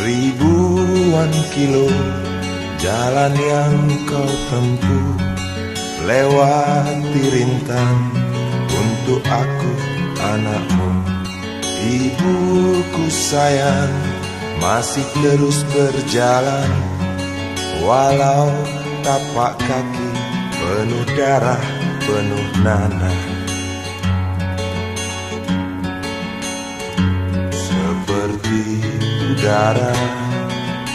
Ribuan kilo jalan yang kau tempuh, lewati rintang untuk aku anakmu. Ibuku sayang masih terus berjalan, walau tapak kaki penuh darah, penuh nanah. Seperti udara,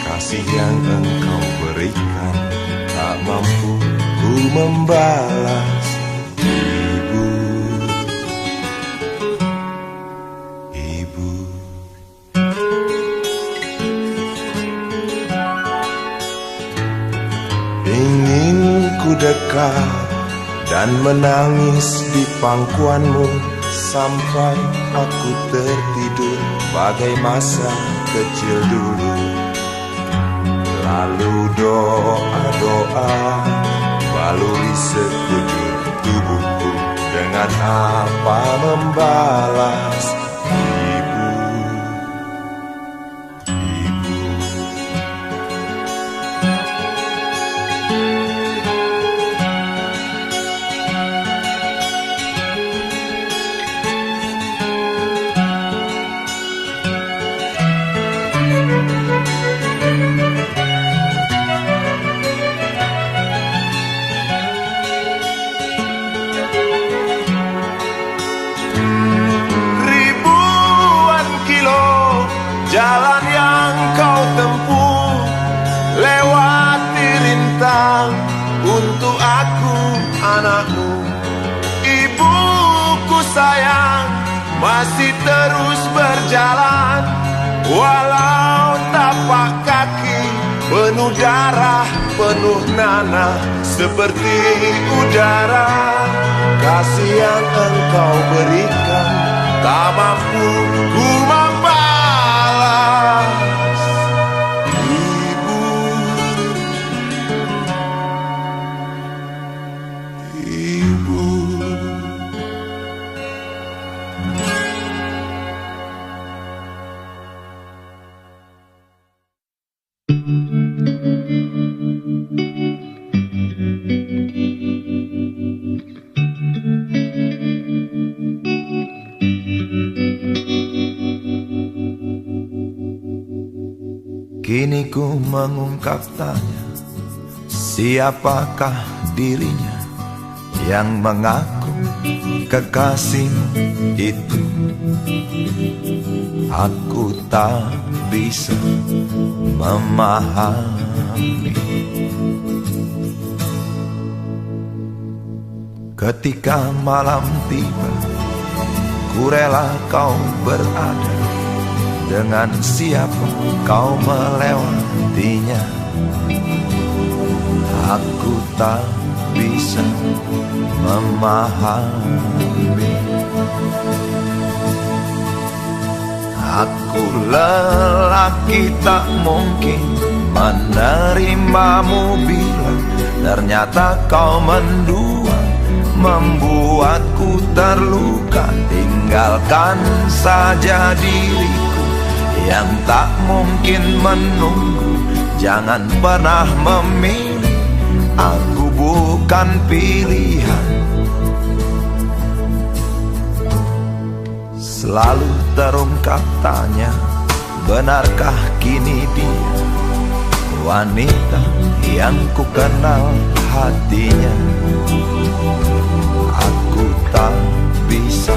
kasih yang engkau berikan tak mampu ku membalas. Ibu, ibu. Ingin ku dekat dan menangis di pangkuanmu sampai aku tertidur bagai masa kecil dulu. Lalu doa-doa baluri sekujur tubuhku, dengan apa membalas. Ibu, ibu. Jalan yang kau tempuh, lewati rintang untuk aku anakmu. Ibuku sayang masih terus berjalan, walau tapak kaki penuh darah, penuh nanah. Seperti udara, kasih yang engkau berikan tak mampu ku membalas. Kini ku mengungkap tanya, siapakah dirinya yang mengaku kekasihmu itu? Aku tak bisa memahami. Ketika malam tiba, ku rela kau berada. Dengan siapa kau melewatinya? Aku tak bisa memahami. Aku lelaki tak mungkin menerimamu bila ternyata kau mendua, membuatku terluka. Tinggalkan saja diriku yang tak mungkin menunggu. Jangan pernah memilih, aku bukan pilihan. Selalu terungkap tanya, benarkah kini dia wanita yang ku kenal hatinya? Aku tak bisa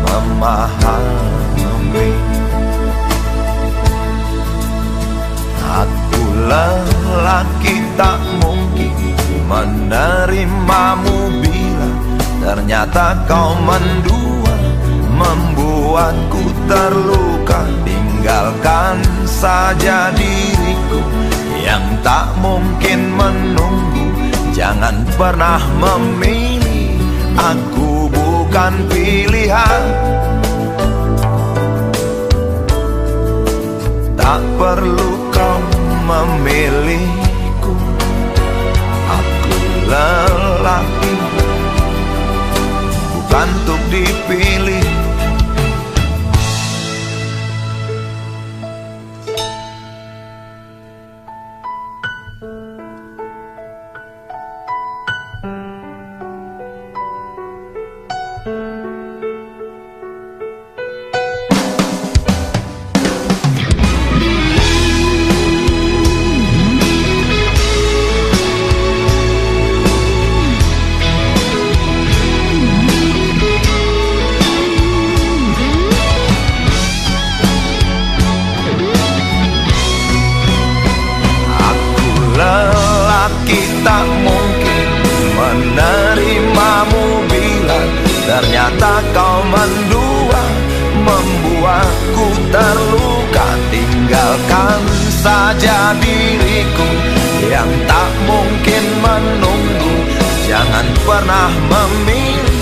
memahami. Aku lelaki tak mungkin menerimamu bila ternyata kau mendua, membuatku terluka. Tinggalkan saja diriku yang tak mungkin menunggu. Jangan pernah memilih, bukan pilihan. Tak perlu kau memilihku, aku lelaki bukan untuk dipilih. Tak mungkin menerimamu bila ternyata kau mendua, membuatku terluka. Tinggalkan saja diriku yang tak mungkin menunggu. Jangan pernah memilih,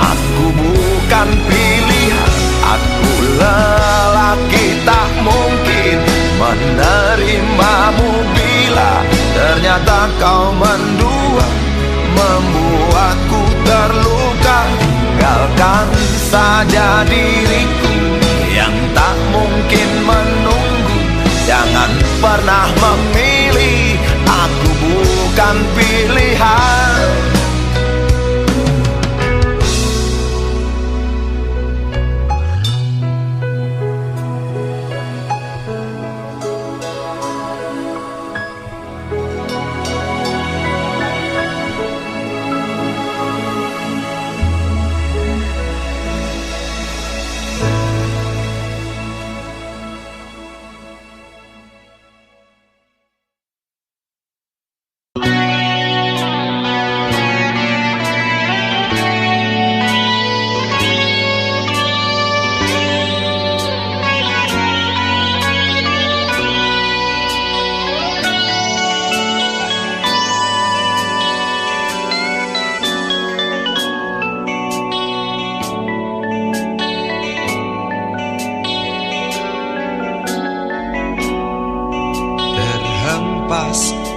aku bukan pilihan. Aku lelaki tak mungkin menerimamu bila ternyata kau mendua, membuatku terluka. Tinggalkan saja diriku yang tak mungkin menunggu. Jangan pernah memilih, aku bukan pilihan.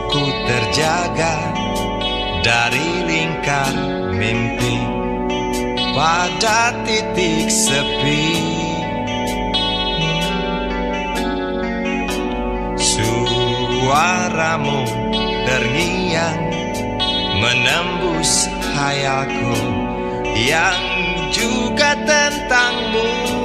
Ku terjaga dari lingkar mimpi pada titik sepi. Suaramu terngiang menembus hayalku yang juga tentangmu.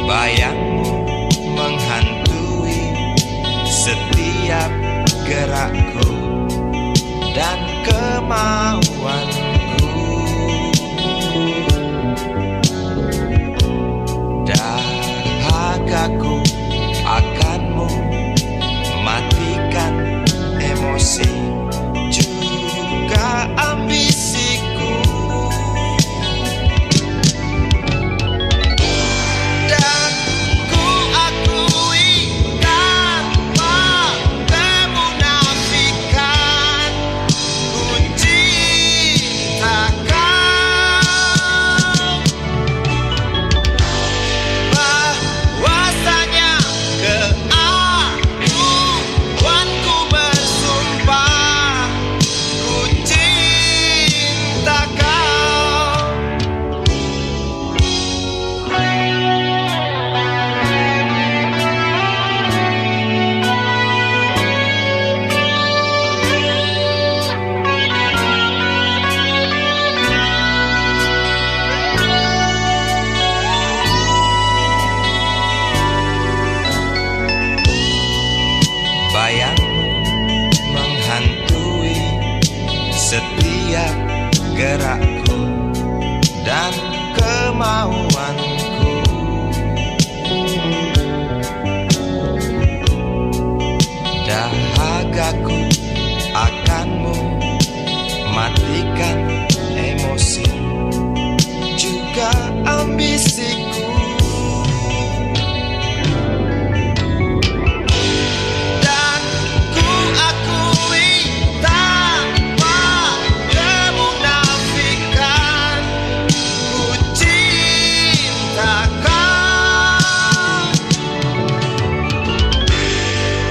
Bayangmu menghantui setiap gerakku dan kemauanku. Dahagaku akanmu matikan emosi juga ambisiku. gerakku dan kemauanku. Dahagaku akanmu, matikan emosi juga ambisiku. Dan ku akui tanpa kemunafikan, ku cinta kau.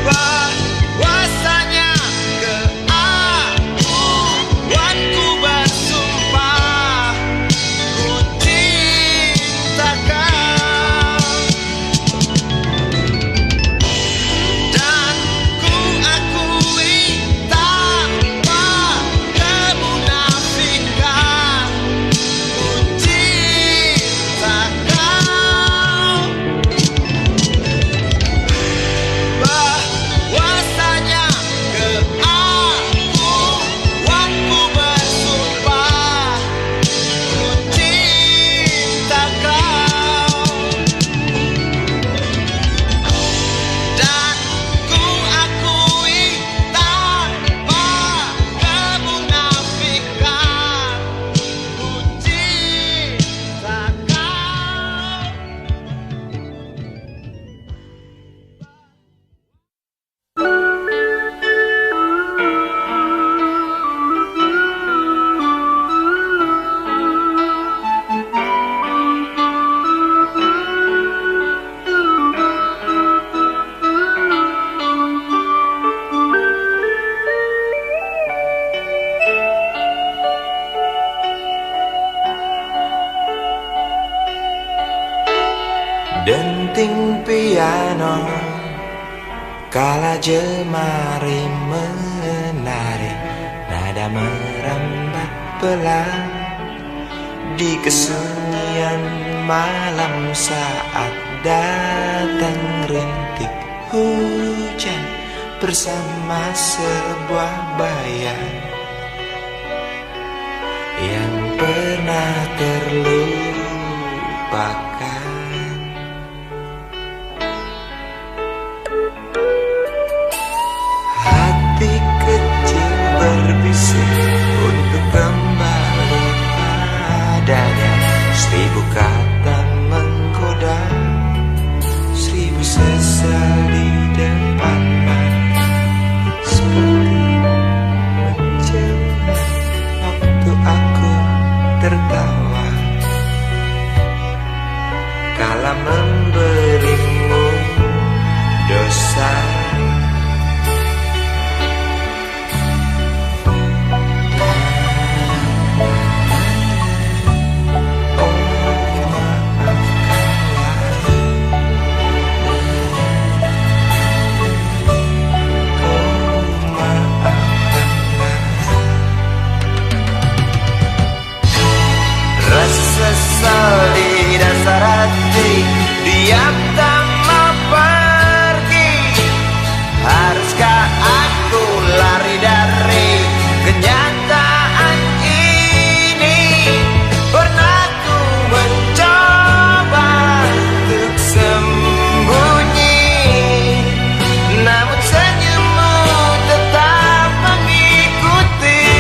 Bahwasanya keakuanku bersumpah, ku cinta kau. Dan ku akui tanpa kemunafikan, ku cinta kau. Bahwasanya keakuanku bersumpah, ku cinta kau. Dan ku akui tanpa kemunafikan, ku cinta kau. Denting piano kala jemari menari, nada merambat pelan di kesunyian malam saat datang rintik hujan bersama sebuah bayang yang pernah terlupakan. Hati kecil berbisik untuk kembali padanya. 1000 kata menggoda, 1000 sesal di depan mata, seperti menjelma waktu aku tertawa kala memberimu dosa. Sesal di dasar hati, diam tak mau pergi. Haruskah aku lari dari kenyataan ini? Pernah ku mencoba untuk sembunyi, namun senyummu tetap mengikuti.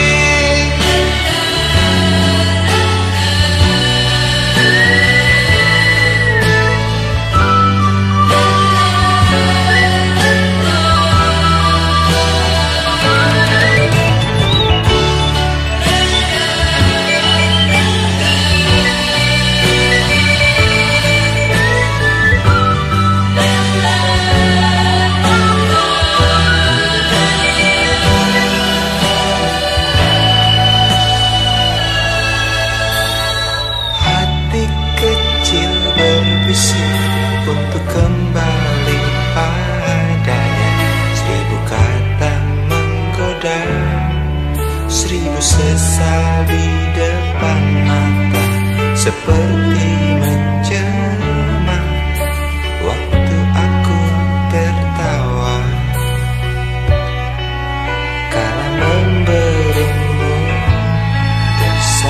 Berbisik untuk kembali padanya. 1000 kata menggoda, 1000 sesal di depan mata, seperti menjelma waktu aku tertawa kala memberimu dosa.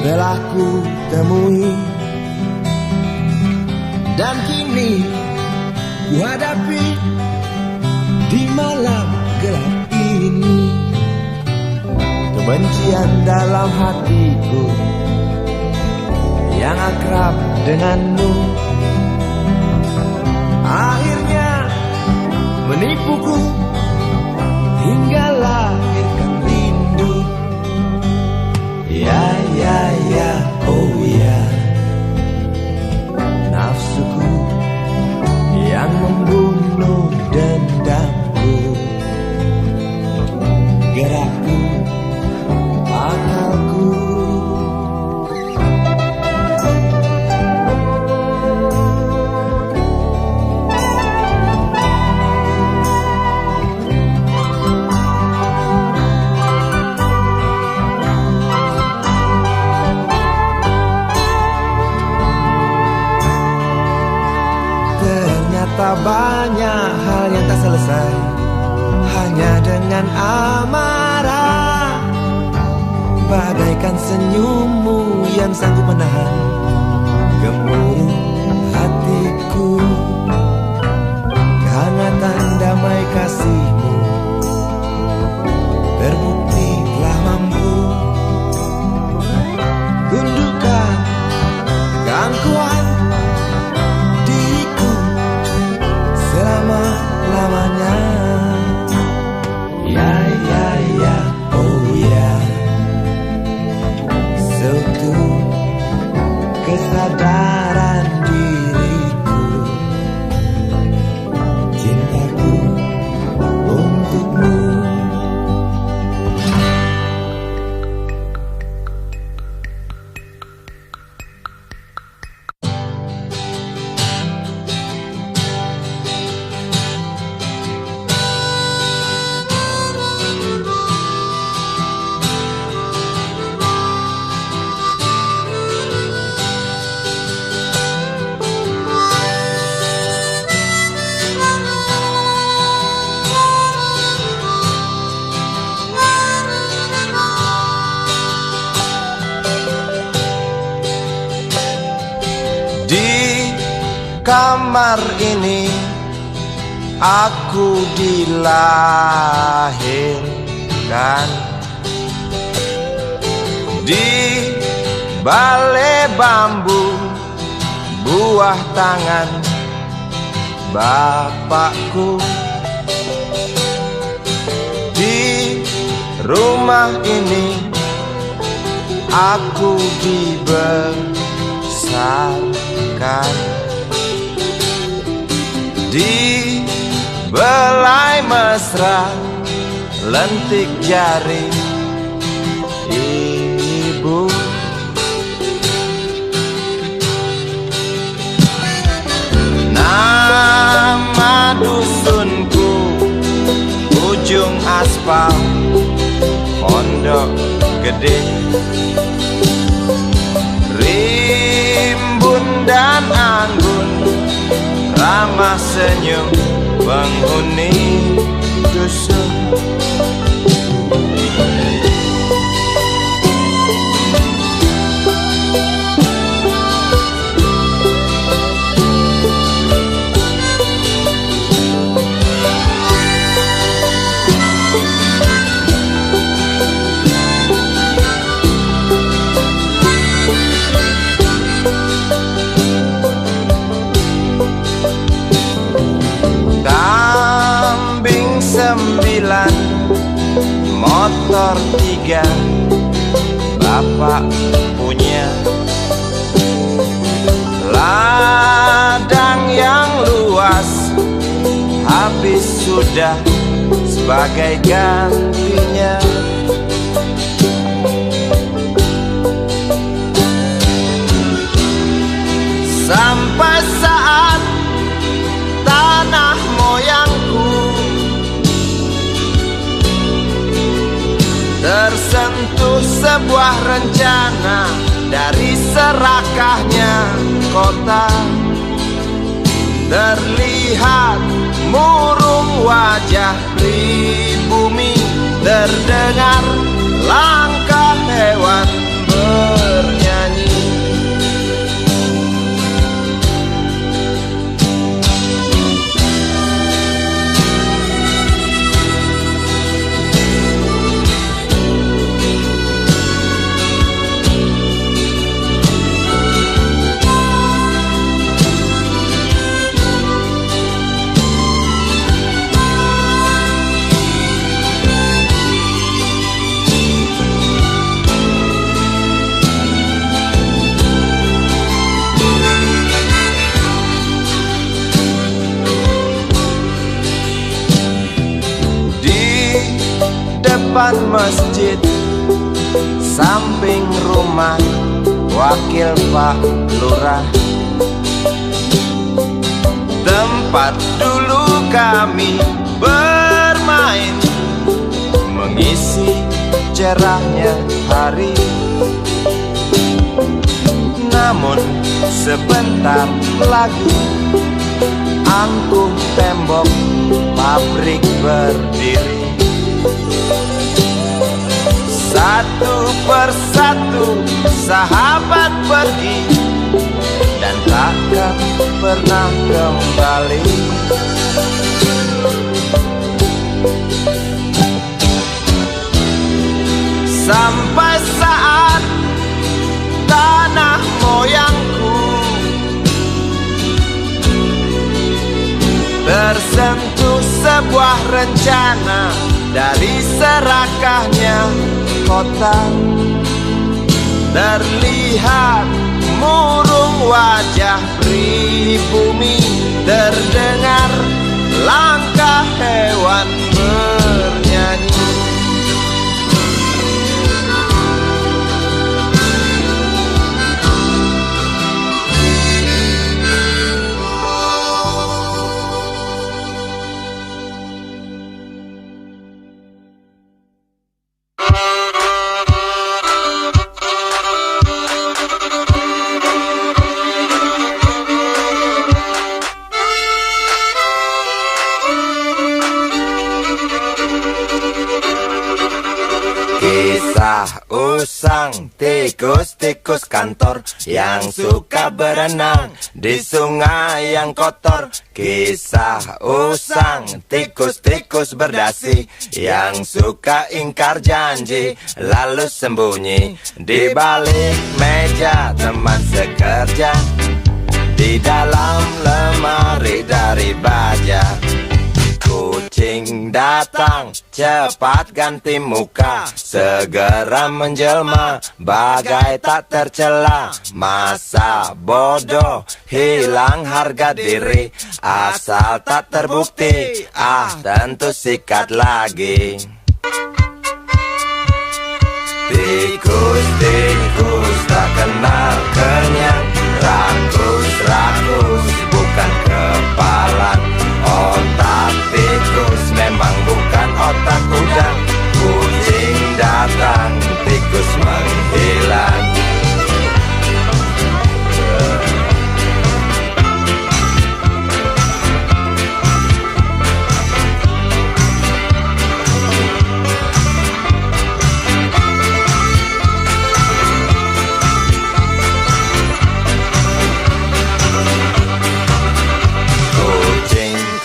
telah ku temui, dan kini ku hadapi di malam gelap ini. Kebencian dalam hatiku yang akrab denganmu akhirnya menipuku hingga lahirkan rindu. Ya, ya, ya, oh ya, nafsuku yang membunuh dendamku, gerakku, akalku. Ternyata banyak hal yang tak selesai hanya dengan amarah, bagaikan senyummu yang sanggup menahan gemuruh hatiku. Kehangatan damai kasihmu terbukti telah mampu tundukkan gangguan selama-lamanya. Ya, ya, ya, oh ya, seutuh kesadaran diriku, cintaku untukmu. Di kamar ini aku dilahirkan, di balai bambu buah tangan bapakku. Di rumah ini aku dibesarkan, di belai mesra lentik jari ibu. Nama dusunku ujung aspal Pondok Gede. Rimbun dan anggun ramah senyum penghuni dusun. Kambing 9, motor 3, bapak punya. Ladang yang luas habis sudah sebagai gantinya. Sampai saat tanah moyangku tersentuh sebuah rencana dari serakahnya kota. Terlihat murung wajah pribumi, terdengar langkah hewan bernyanyi. depan masjid, samping rumah wakil Pak Lurah. Tempat dulu kami bermain, mengisi cerahnya hari. Namun sebentar lagi angkuh tembok pabrik berdiri. Satu persatu sahabat pergi dan takkan pernah kembali. Sampai saat tanah moyangku tersentuh sebuah rencana dari serakahnya kota. Terlihat murung wajah pribumi, terdengar langkah hewan bernyanyi. Kisah usang tikus-tikus kantor yang suka berenang di sungai yang kotor. Kisah usang tikus-tikus berdasi yang suka ingkar janji lalu sembunyi di balik meja teman sekerja, di dalam lemari dari baja. Kucing datang, cepat ganti muka, segera menjelma, bagai tak tercela. Masa bodoh, hilang harga diri, asal tak terbukti, tentu sikat lagi. Tikus-tikus tak kenal kenyang, rakus-rakus bukan kepalan. Otak tikus memang bukan otak udang. Kucing datang, tikus menghilang.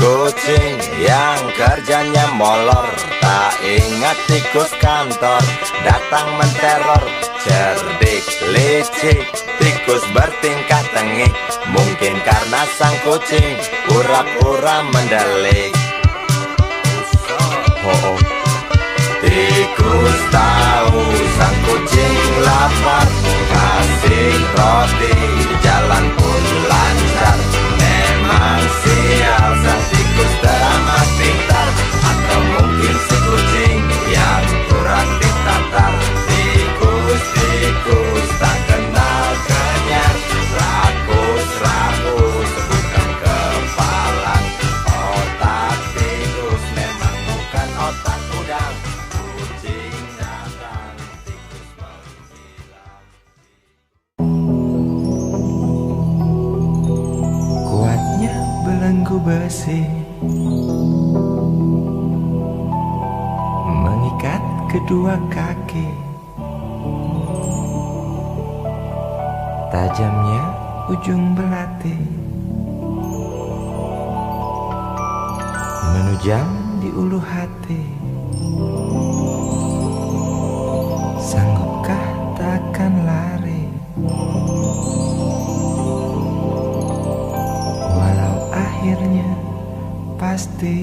Kucing yang kerjanya molor, tak ingat tikus kantor datang menteror. Cerdik, licik, tikus bertingkah tengik, mungkin karena sang kucing pura-pura mendelik. Tikus tahu sang kucing lapar, kasih roti, jalan pun lancar. Memang sial sang tikus teramat pintar, atau mungkin si kucing yang kurang ditatar. Tikus-tikus tak kenal kenyang, rakus-rakus bukan kepalang. Otak tikus memang bukan otak udang. Kucing datang, tikus menghilang. Kuatnya belenggu besi mengikat kedua kaki, tajamnya ujung belati menujam di ulu hati. Sanggupkah takkan lari, walau akhirnya pasti mati.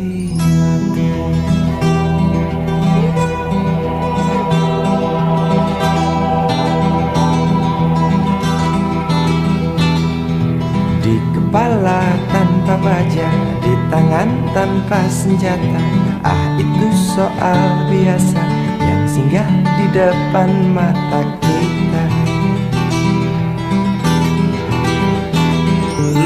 Di kepala tanpa baja, di tangan tanpa senjata, itu soal biasa. singgah di depan mata kita.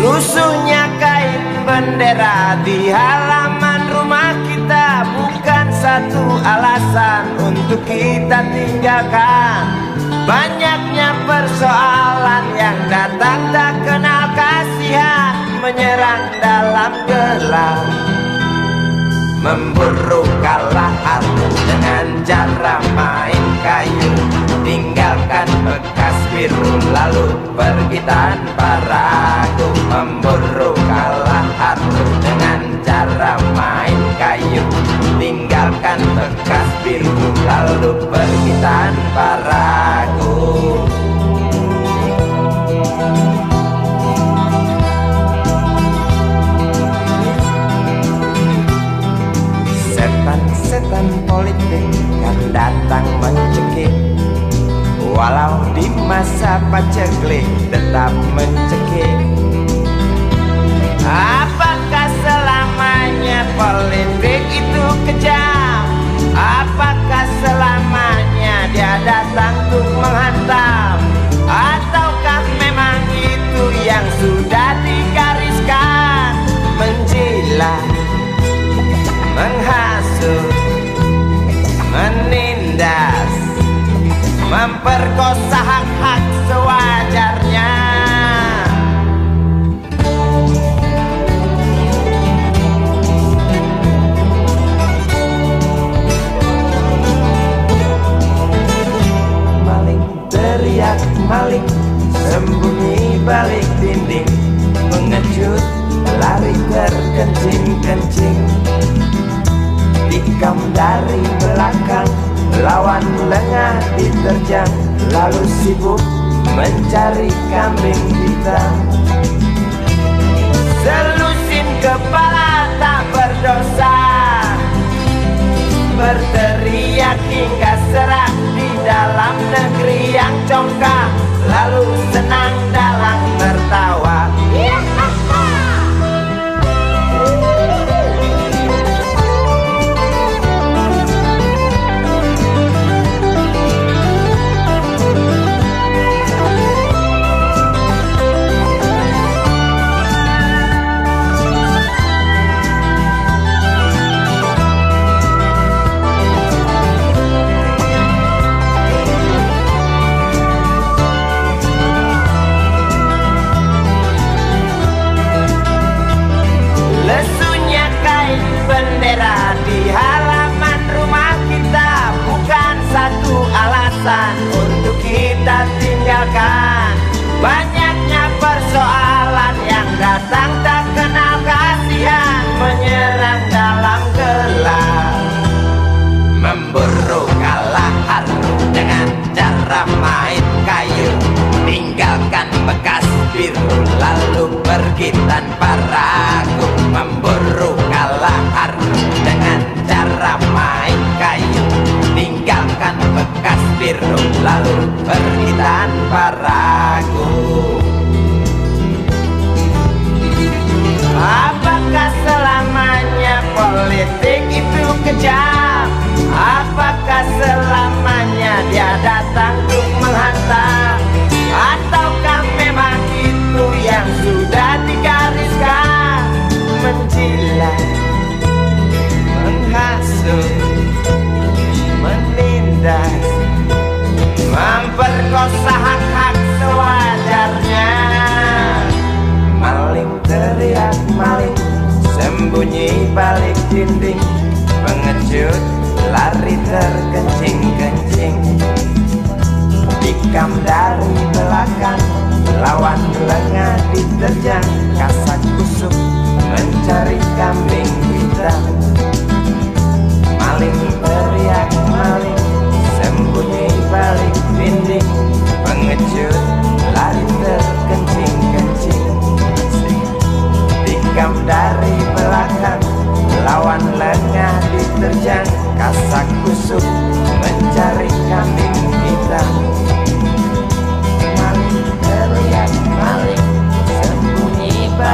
Lusuhnya kain bendera di halaman rumah kita bukan satu alasan untuk kita tinggalkan. Banyaknya persoalan yang datang tak kenal kasihan, menyerang dalam gelap, memburu kalah arti dengan cara main kayu. Tinggalkan bekas biru lalu pergi tanpa ragu, memburu kalah arti dengan cara main kayu. Tinggalkan bekas biru lalu pergi tanpa ragu. Setan politik kan datang mencekik, walau di masa paceklik tetap mencekik. Apakah selamanya politik itu kejam? Apakah selamanya dia datang untuk menghantam? Ataukah memang itu yang sudah digariskan? Menjilat, menghasut, menindas, memperkosa hak-hak sewajarnya. Maling teriak maling, sembunyi balik dinding, pengecut lari terkencing-kencing. Tikam dari belakang, lawan lengah diterjang, lalu sibuk mencari kambing hitam. Selusin kepala tak berdosa, berteriak hingga serak di dalam negeri yang congkak, lalu senang dalam tertawa. Bendera di halaman rumah kita bukan satu alasan untuk kita tinggalkan. Banyaknya persoalan yang datang tak kenal kasihan, menyerang dalam gelap, memburu kalah harus dengan cara main kayu. Tinggalkan bekas biru lalu pergi tanpa ragu, memburu kalah harus dengan cara main kayu. Tinggalkan bekas biru lalu pergi tanpa ragu. Apakah selamanya politik itu kejam? Apakah selamanya dia datang untuk menghantam? Ataukah memang itu yang sudah digariskan? Menjilat, menghasut, menindas, memperkosa hak-hak sewajarnya. Maling teriak maling, sembunyi balik dinding, pengecut lari terkencing-kencing. Tikam dari belakang, lawan lengah diterjang, kasak kusuk mencari kambing hitam. Maling teriak maling, sembunyi balik dinding, pengecut lari terkencing-kencing. Tikam dari belakang, lawan lengah diterjang, kasak kusuk mencari kambing hitam. Maling teriak maling, sembunyi balik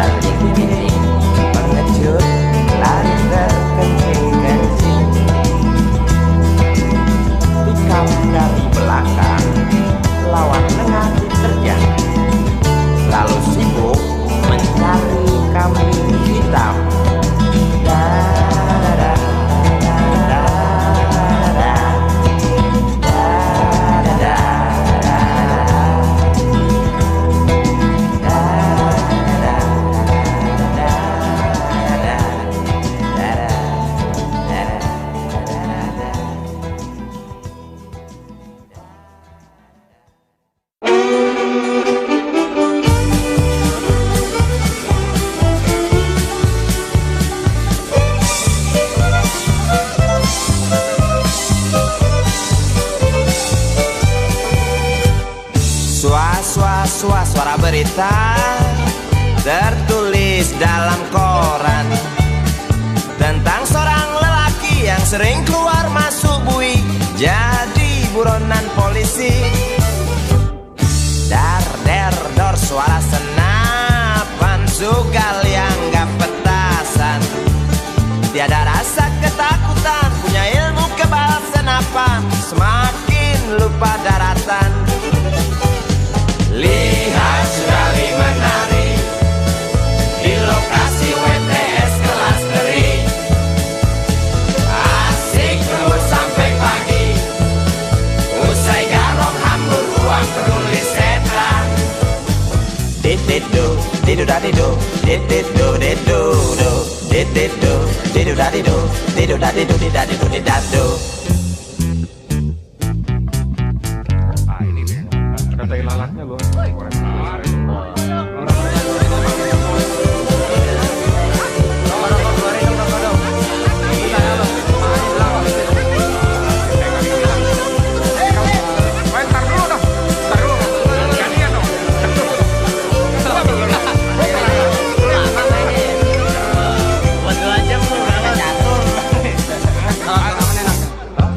Suara berita tertulis dalam koran tentang seorang lelaki yang sering keluar masuk bui jadi buronan polisi. Dar der dor suara senapan, sugal yang gak petasan, tiada rasa ketakutan, punya ilmu kebal senapan, semakin lupa daratan. Lihat sekali menari di lokasi WTS kelas teri, asik terus sampai pagi, usai garong hambur uang tulis setan. Dididu, didu dadidu, dididu didu do, dididu, didu dadidu, didu dadidu didadidu didadu. Ada ilalatnya loh.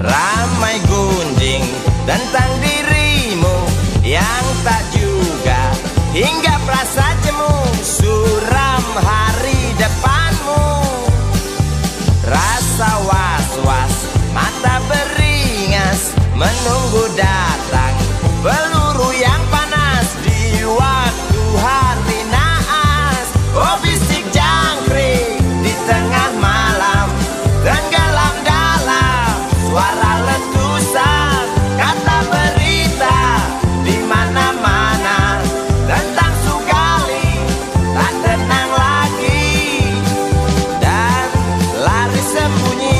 Ramai gunjing tentang dirimu yang tak juga hingga perasa jemu, suram hari depanmu. Rasa was-was, mata beringas, menunggu datang peluru yang panas di waktu hari naas. Oh bisik jangkrik di tengah malam, tenggelam dalam suara letusan, kata berita di mana-mana tentang Sugali tak tenang lagi dan lari sembunyi.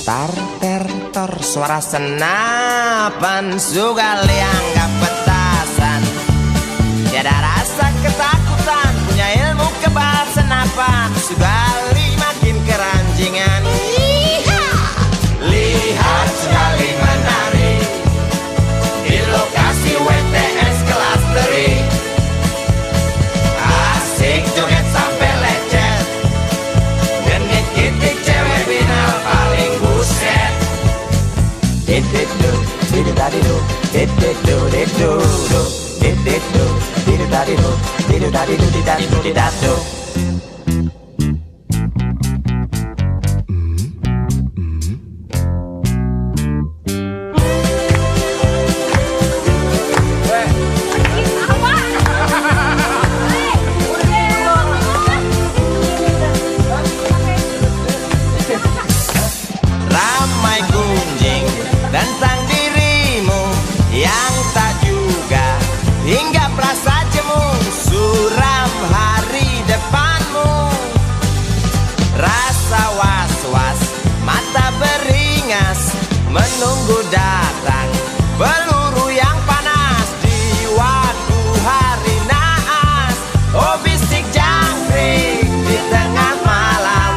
Tar ter tor suara senapan, sugal yang gak petasan, tiada rasa ketakutan, punya ilmu kebal senapan, Sugali makin keranjingan. Lihat Sugali menari di lokasi WTS kelas teri, asik joget sampai lecet, genit kitik cewek binal paling buset. Dididu, didu dadidu, dididu didu do, dididu, didu dadidu, didu dadidu didadidu didadu. Ramai gunjing tentang dirimu yang tak juga hingga perasa jemu, suram hari depanmu. Rasa was-was, mata beringas, menunggu datang peluru yang panas di waktu hari naas. Oh bisik jangkrik di tengah malam,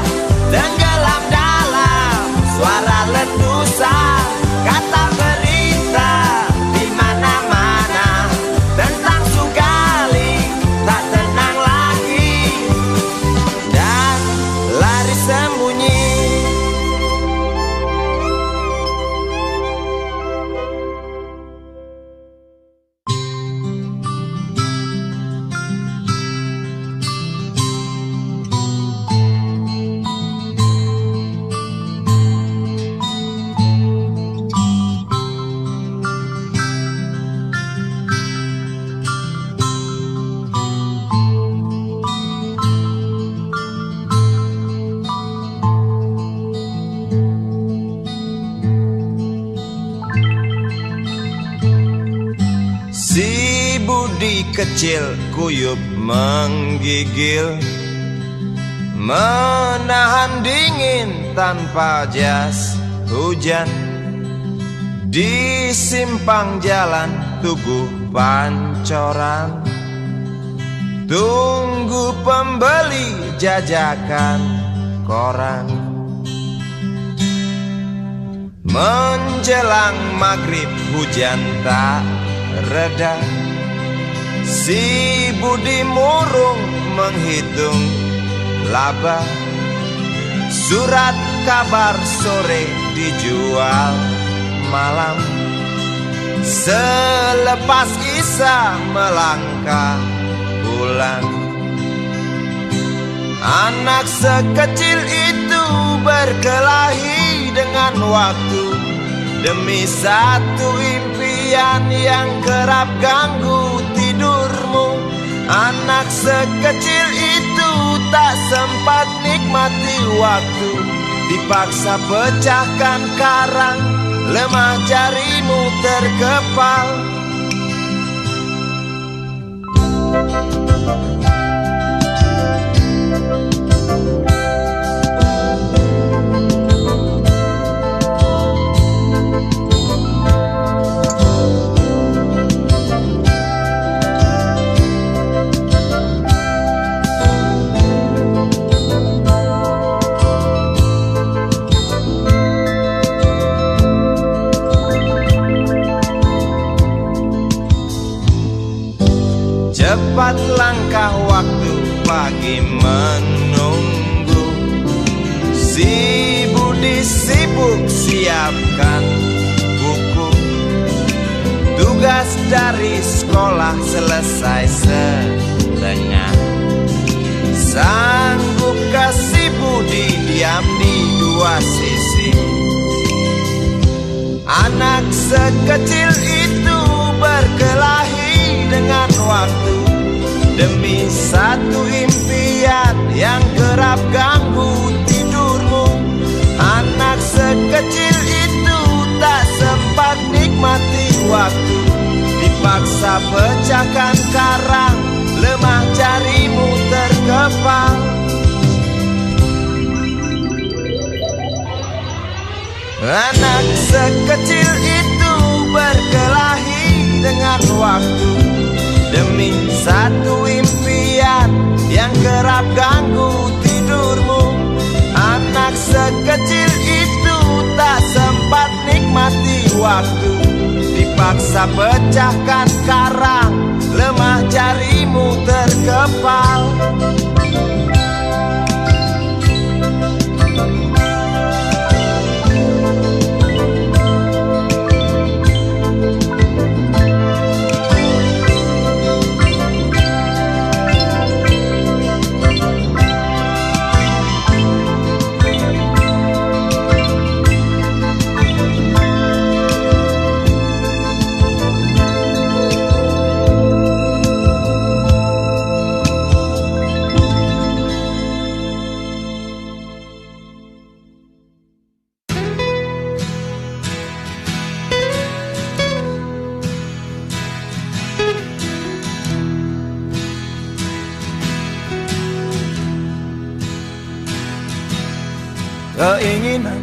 tenggelam dalam suara letusan, kata berita di mana-mana tentang Sugali tak tenang lagi dan lari sembunyi. kecil kuyup menggigil, menahan dingin tanpa jas hujan. Di simpang jalan Tugu Pancoran, tunggu pembeli jajakan koran. Menjelang maghrib hujan tak reda, si Budi murung menghitung laba. Surat kabar sore dijual malam. Selepas Isya melangkah pulang. Anak sekecil itu berkelahi dengan waktu demi satu impian yang kerap ganggu tidurmu. Anak sekecil itu tak sempat nikmati waktu, dipaksa pecahkan karang, lemah jarimu terkepal. Cepat langkah waktu pagi menunggu, si Budi sibuk siapkan buku. Tugas dari sekolah selesai setengah. Sanggupkah si Budi diam di dua sisi? Anak sekecil itu berkelahi dengan waktu demi satu impian yang kerap ganggu tidurmu. Anak sekecil itu tak sempat nikmati waktu, dipaksa pecahkan karang, lemah jarimu terkepal. Anak sekecil itu berkelahi dengan waktu demi satu impian yang kerap ganggu tidurmu. Anak sekecil itu tak sempat nikmati waktu, dipaksa pecahkan karang, lemah jarimu terkepal. Keinginan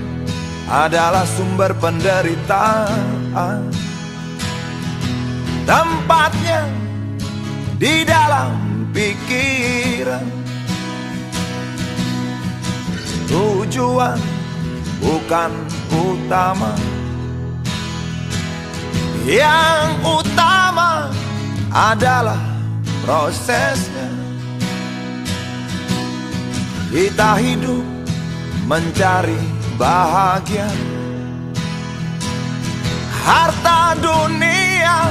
adalah sumber penderitaan. Tempatnya di dalam pikiran. Tujuan bukan utama. Yang utama adalah prosesnya. Kita hidup mencari bahagia, harta dunia,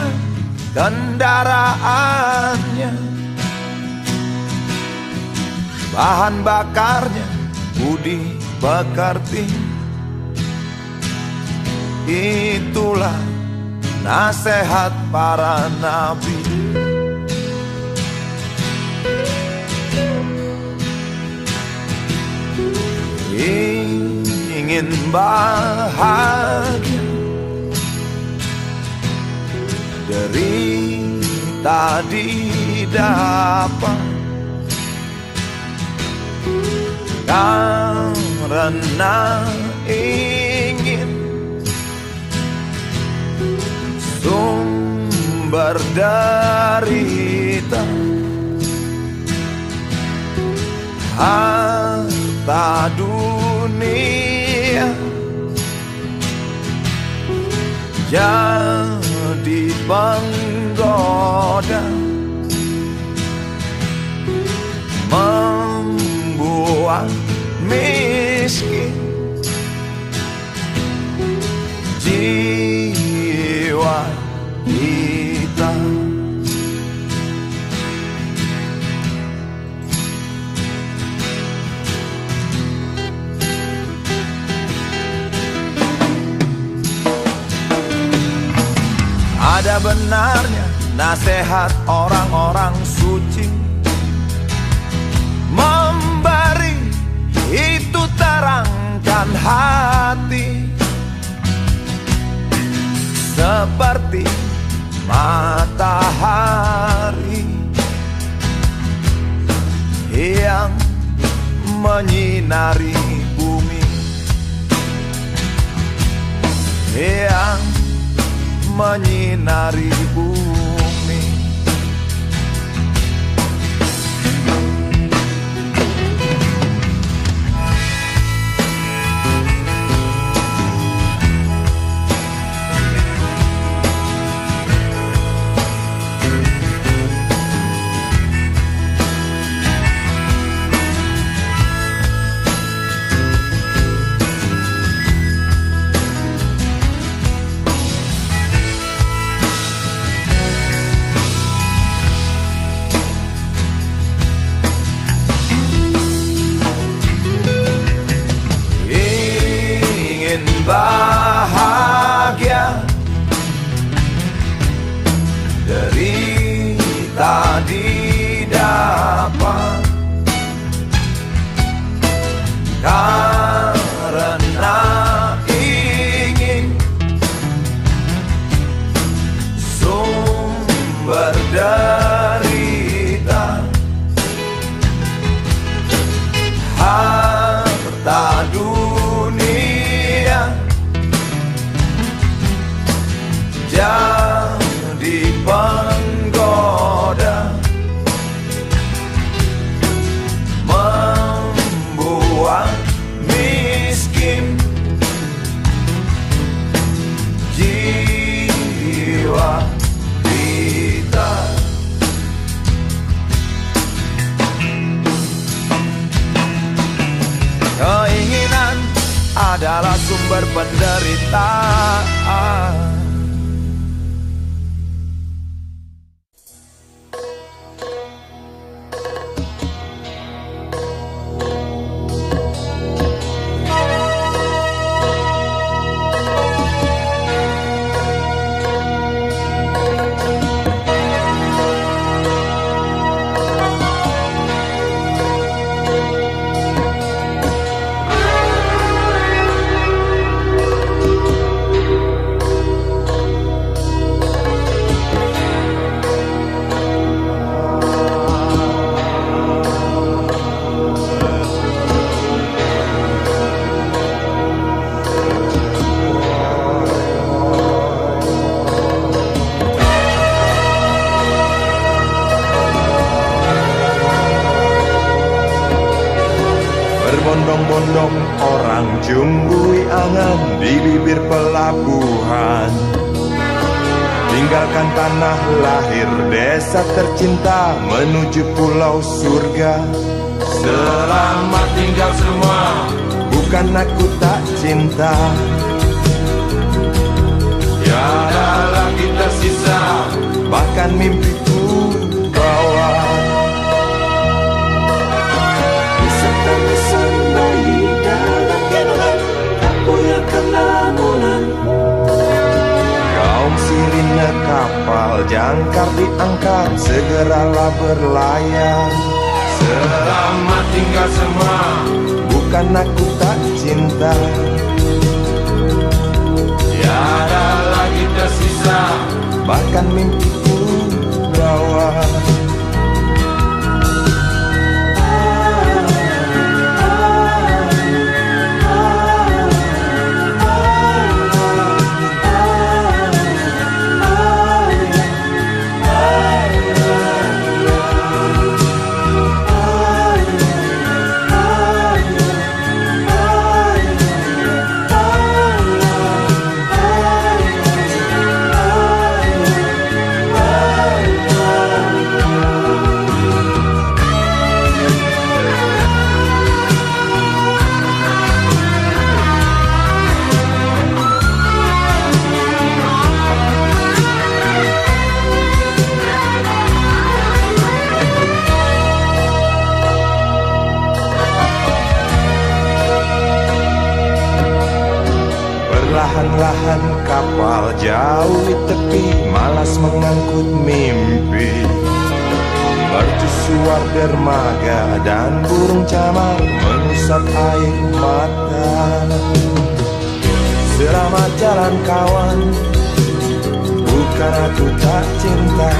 kendaraannya, bahan bakarnya, budi pekerti. Itulah nasihat para nabi. Ingin bahagia, tadi dapat, karena ingin sumber derita, harta dunia jadi penggoda, membuat miskin jiwa kita. Ada benarnya nasihat orang-orang suci, memberi itu terangkan hati, seperti matahari yang menyinari bumi, yang menyinari bumi. Bahagia, derita didapat, karena ingin sumber derita, harta dunia jadi penggoda, membuat miskin jiwa kita. Keinginan adalah sumber penderitaan. Berbondong-bondong orang junggui angan di bibir pelabuhan, tinggalkan tanah lahir desa tercinta menuju pulau surga. Selamat tinggal semua, bukan aku tak cinta, tiada lagi tersisa, bahkan mimpiku bawa. Pesan bayi dalam gendongan, tak goyahkan lamunan. Gaung sirine kapal jangkar diangkat, segeralah berlayar. selamat tinggal semua, bukan aku tak cinta, tiada lagi tersisa, bahkan mimpiku bawa. Perlahan-lahan kapal jauh di tepi, malas mengangkut mimpi. Mercusuar dermaga dan burung camar mengusap air mata. Selamat jalan kawan, bukan aku tak cinta.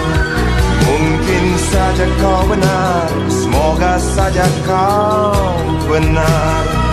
Mungkin saja kau benar, semoga saja kau benar.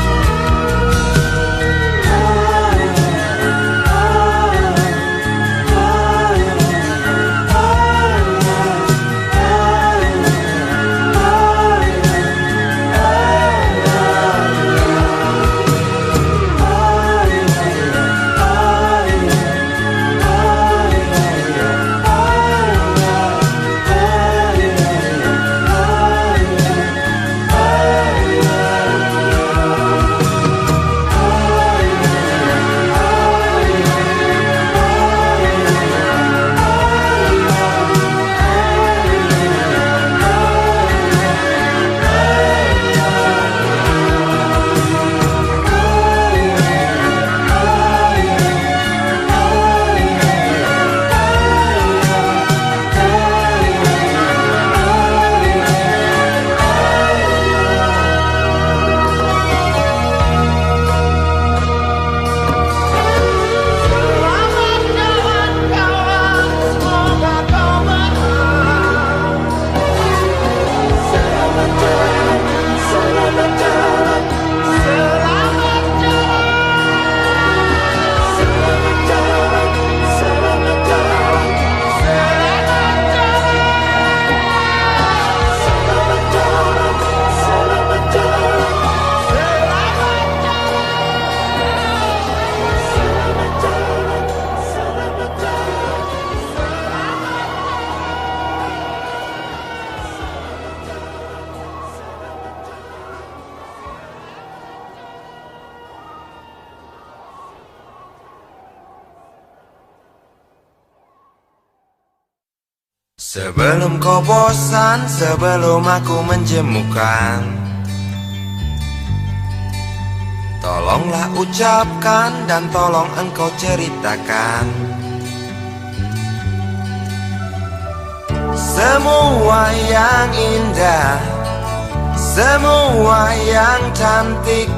Sebelum kau bosan, sebelum aku menjemukan, tolonglah ucapkan dan tolong engkau ceritakan semua yang indah, semua yang cantik.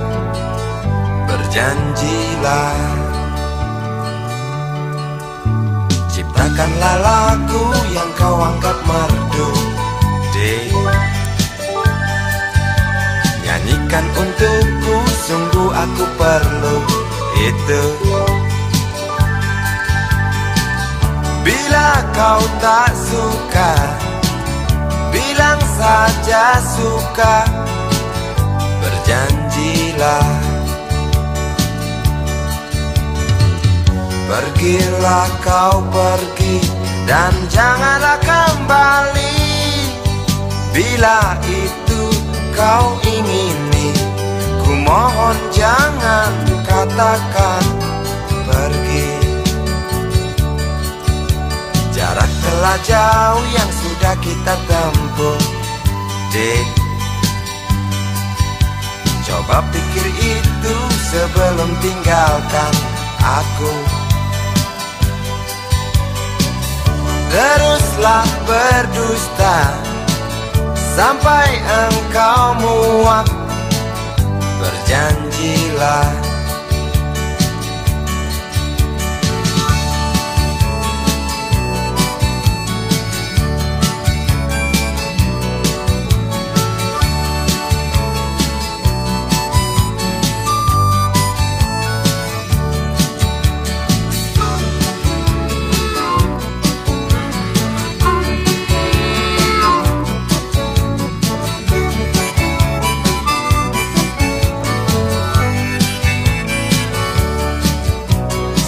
Berjanjilah, ciptakanlah lagu yang kau anggap merdu, dek. Nyanyikan untukku, sungguh aku perlu itu. Bila kau tak suka, bilang saja suka. Berjanjilah, pergilah kau pergi dan janganlah kembali. Bila itu kau ingini, ku mohon jangan katakan pergi. Jarak telah jauh yang sudah kita tempuh, dek. Coba pikir itu sebelum tinggalkan aku. Teruslah berdusta sampai engkau muak. Berjanjilah,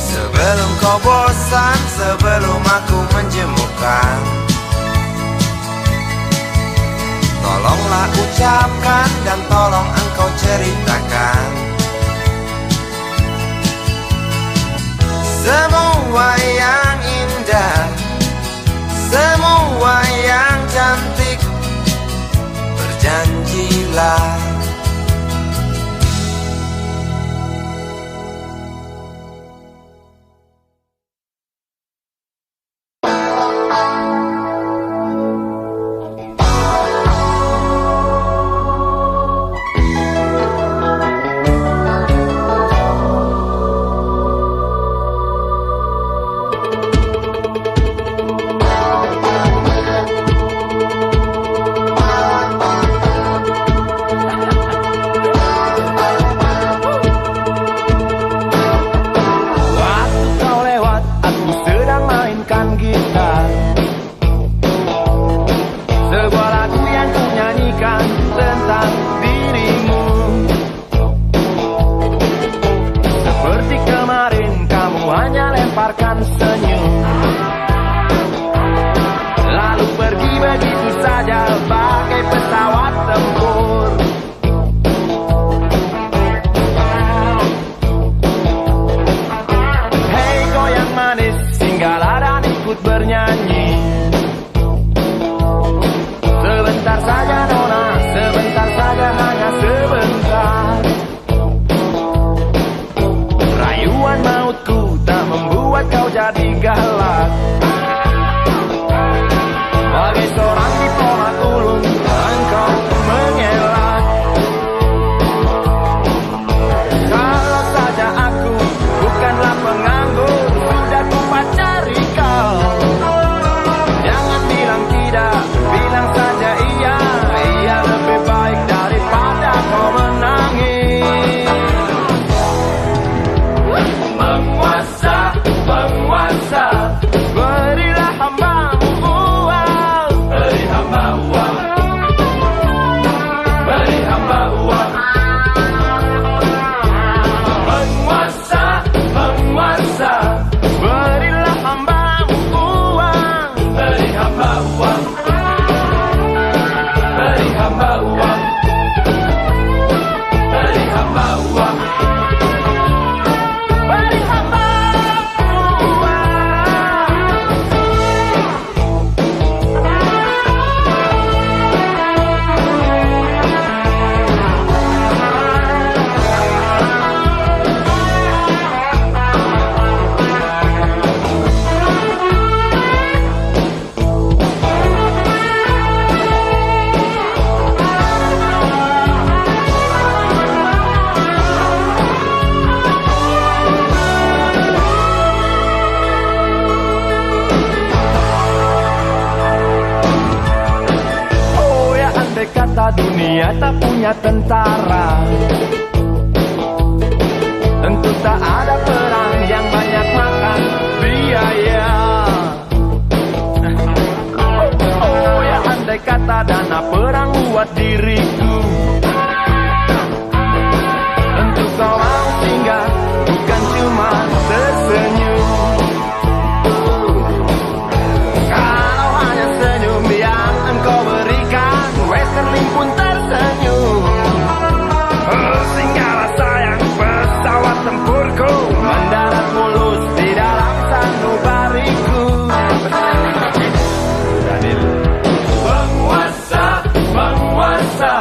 sebelum kau bosan, sebelum aku menjemukan, tolonglah ucapkan dan tolong engkau ceritakan semua yang indah, semua yang cantik. Berjanjilah, lemparkan senyum, lalu pergi begitu saja bagai pesawat tempur. Hei goyang manis, singgahlah dan ikut bernyanyi. Sebentar saja nona, sebentar saja, hanya sebentar. Rayuan mautku tak membuat kau jadi galak. Bagai seorang diplomat ulung, engkau mengelak. Kalau saja aku bukanlah penganggur, sudah ku pacari kau. Jangan bilang tidak, bilang saja iya. Iya lebih baik daripada kau menangis. Penguasa, penguasa, berilah hambamu uang. Beri hamba uang. Beri hamba uang. Penguasa, penguasa, berilah hambamu uang. Beri hamba uang. Beri hamba uang. Beri hamba uang. Beri hamba kata dunia tak punya tentara, tentu tak ada perang yang banyak makan biaya. Oh ya andai kata dana perang buat diriku, tentu kau mau singgah, bukan cuma tersenyum. Kalau hanya senyum yang engkau berikan, Westerling pun tersenyum. Singgahlah sayang, pesawat tempurku mendarat mulus di dalam sanubariku. Penguasa, penguasa,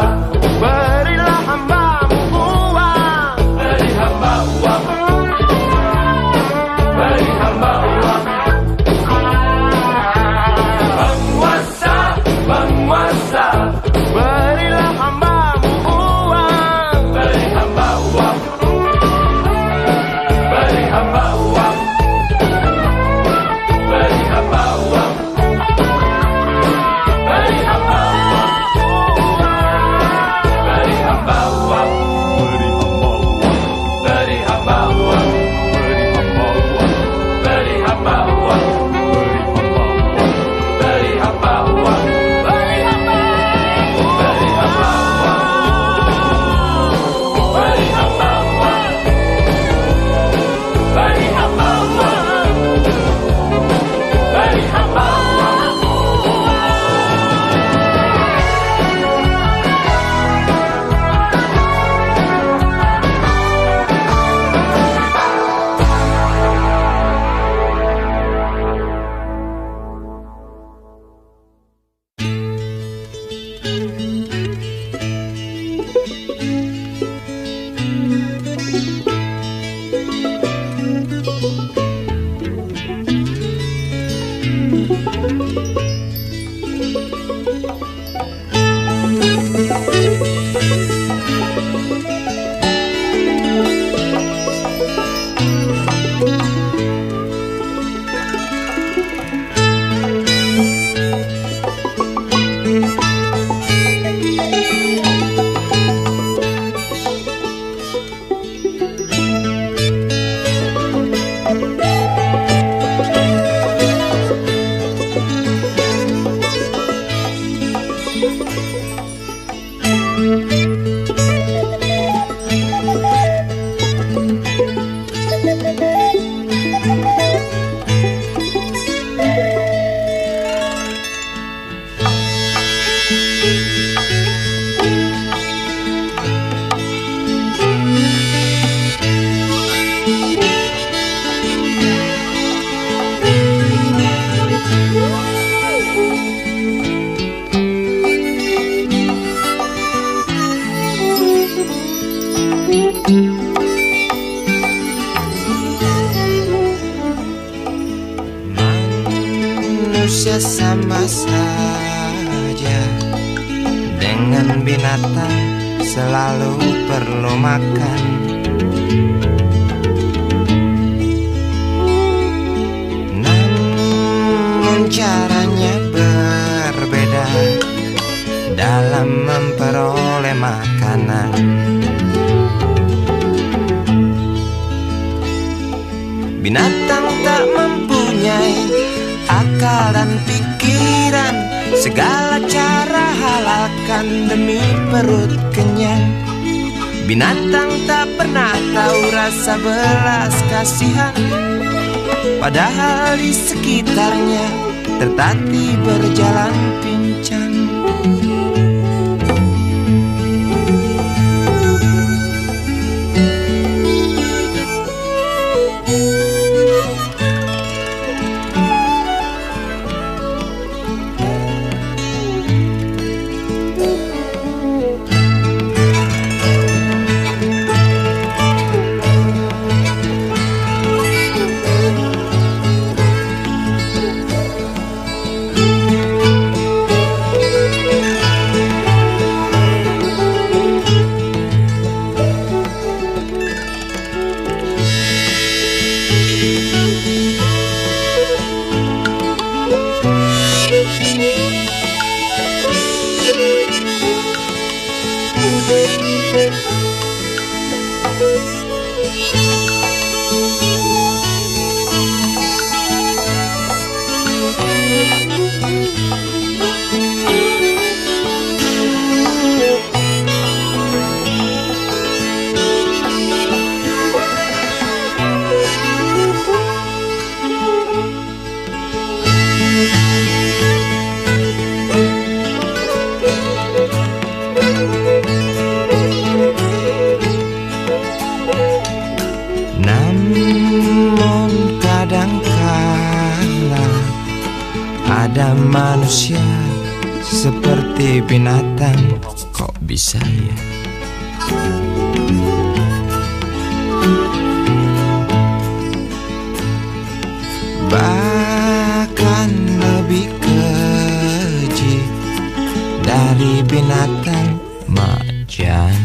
Manusia sama saja dengan binatang, selalu perlu makan. Namun caranya berbeda dalam memperoleh makanan. Binatang tak mempunyai akal dan pikiran, segala cara halalkan demi perut kenyang. Binatang tak pernah tahu rasa belas kasihan, padahal di sekitarnya tertatih berjalan pincang. Namun kadangkala ada manusia seperti binatang, kok bisa ya? Bahkan lebih keji dari binatang macan.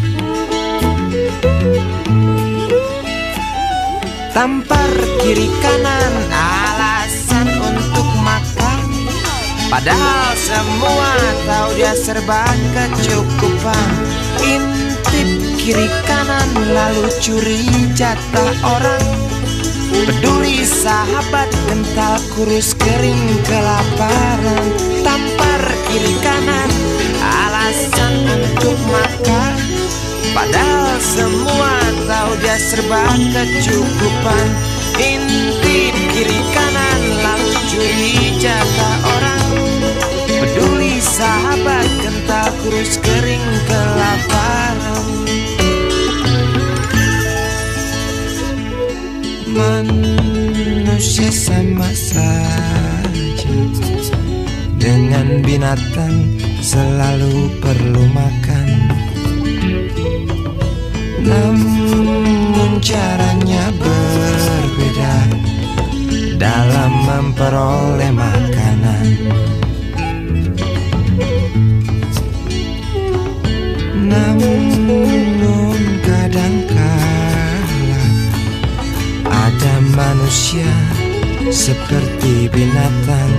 Tampar kiri kanan alasan untuk makan, padahal semua tahu dia serba kecukupan. Intip kiri kanan lalu curi jatah orang, peduli sahabat kental kurus kering kelaparan. Tampar kiri kanan alasan untuk makan, padahal semua tahu dia serba kecukupan. Intip kiri kanan lalu curi jatah orang, peduli sahabat kental kurus kering kelaparan. Manusia sama saja dengan binatang, selalu perlu makan. Namun caranya berbeda dalam memperoleh makanan. Namun kadangkala ada manusia seperti binatang,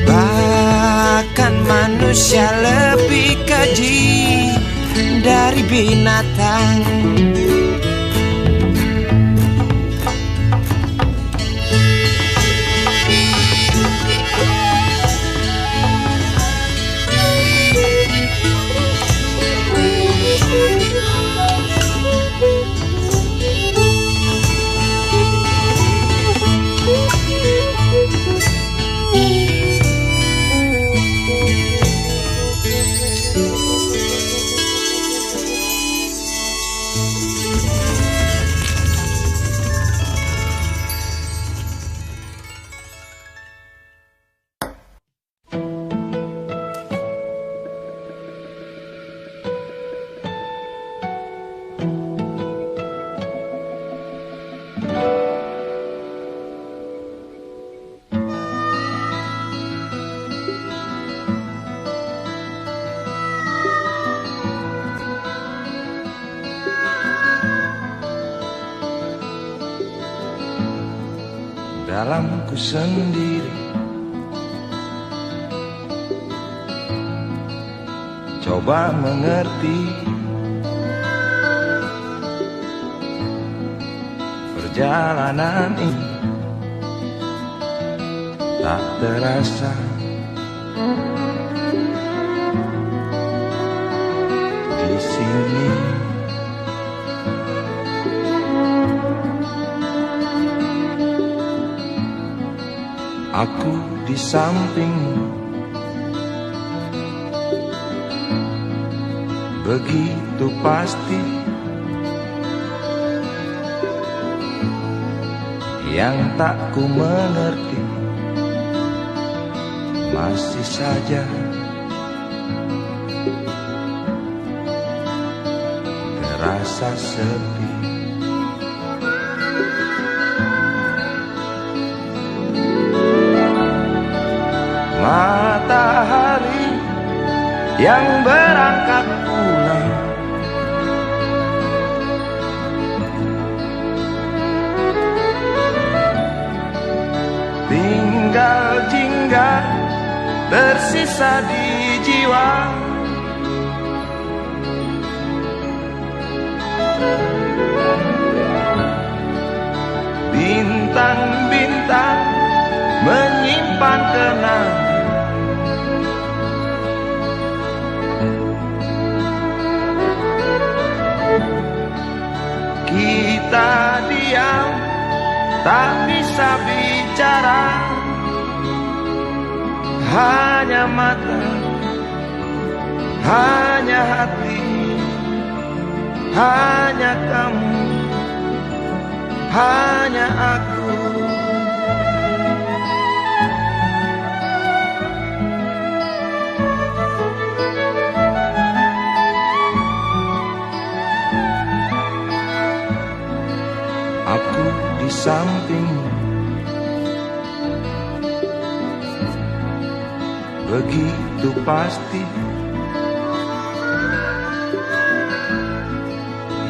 bahkan manusia lebih keji dari binatang. dalamku sendiri. Coba mengerti perjalanan ini tak terasa di sini. Aku di sampingmu, begitu pasti. Yang tak ku mengerti masih saja terasa sepi. Matahari yang berangkat pulang, tinggal jingga tersisa di jiwa. Bintang-bintang menyimpan kenangan. Kita diam, tak bisa bicara, hanya mata, hanya hati, hanya kamu, hanya aku. Aku di sampingmu, begitu pasti.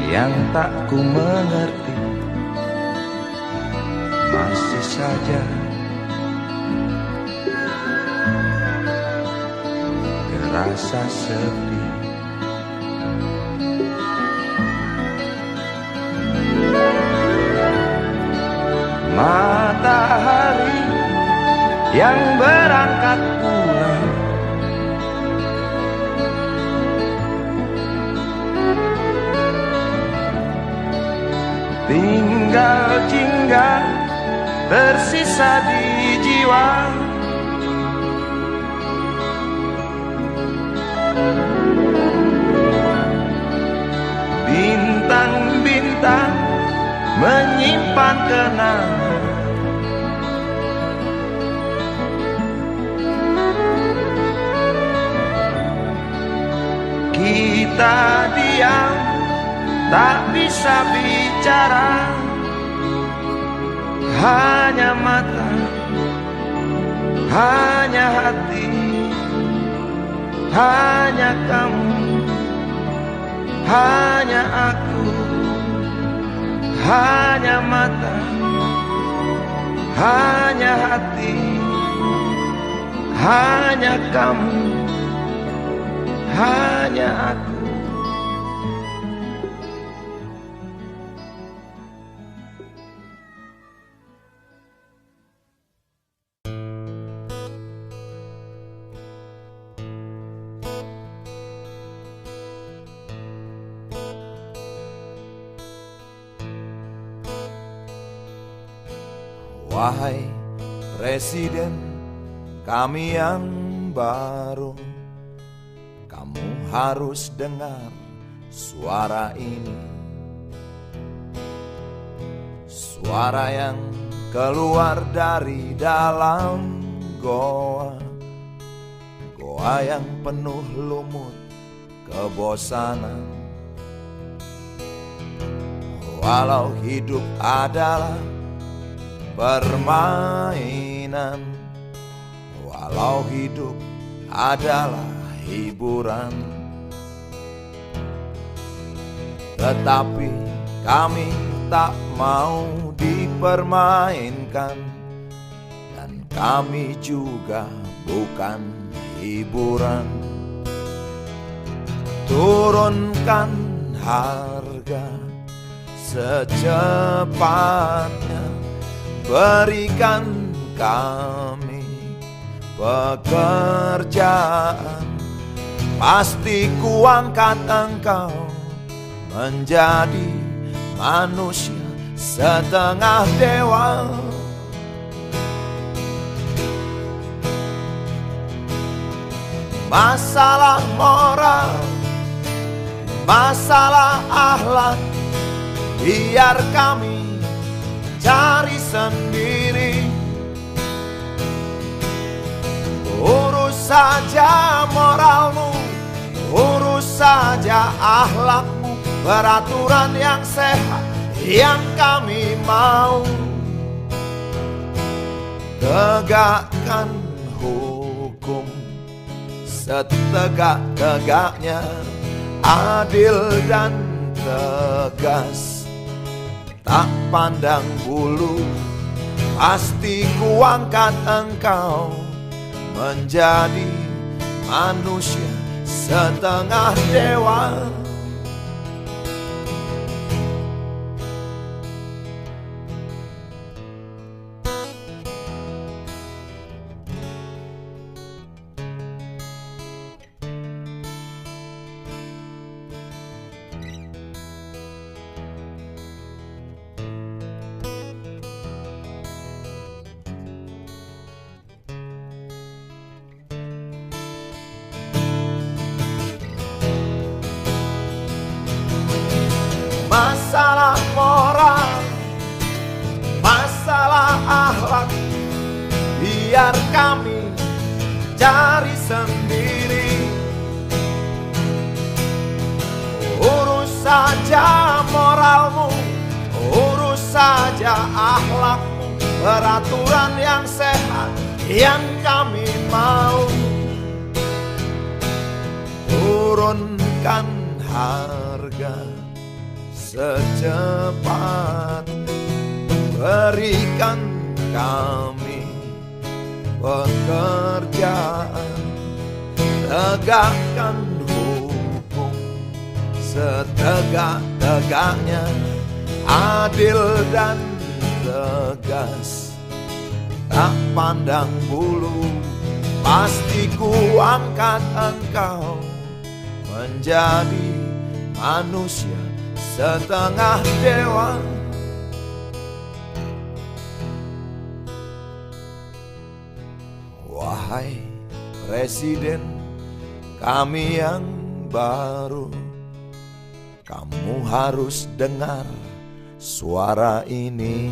Yang tak ku mengerti masih saja terasa sepi. Matahari yang berangkat pulang, tinggal jingga tersisa di jiwa. Bintang-bintang menyimpan kenangan. Kita diam, tak bisa bicara, hanya mata, hanya hati, hanya kamu, hanya aku. Hanya mata, hanya hati, hanya kamu, hanya aku. Wahai Presiden kami yang baru, kamu harus dengar suara ini. Suara yang keluar dari dalam goa, goa yang penuh lumut kebosanan. Walau hidup adalah permainan, walau hidup adalah hiburan, tetapi kami tak mau dipermainkan kami juga bukan hiburan. Turunkan harga secepatnya, berikan kami pekerjaan. Pasti kuangkat engkau menjadi manusia setengah dewa. Masalah moral, masalah akhlak, biar kami cari sendiri. Urus saja moralmu, urus saja akhlakmu, peraturan yang sehat yang kami mau. Tegakkan hukum setegak-tegaknya, adil dan tegas, tak pandang bulu. Pasti kuangkat engkau menjadi manusia setengah dewa. Masalah moral, masalah akhlak, biar kami cari sendiri. Urus saja moralmu, urus saja akhlakmu, peraturan yang sehat yang kami mau. Turunkan harga secepat, berikan kami pekerjaan. Tegakkan hukum setegak-tegaknya, adil dan tegas, tak pandang bulu. Pasti kuangkat engkau menjadi manusia setengah dewa. Wahai Presiden kami yang baru, kamu harus dengar suara ini.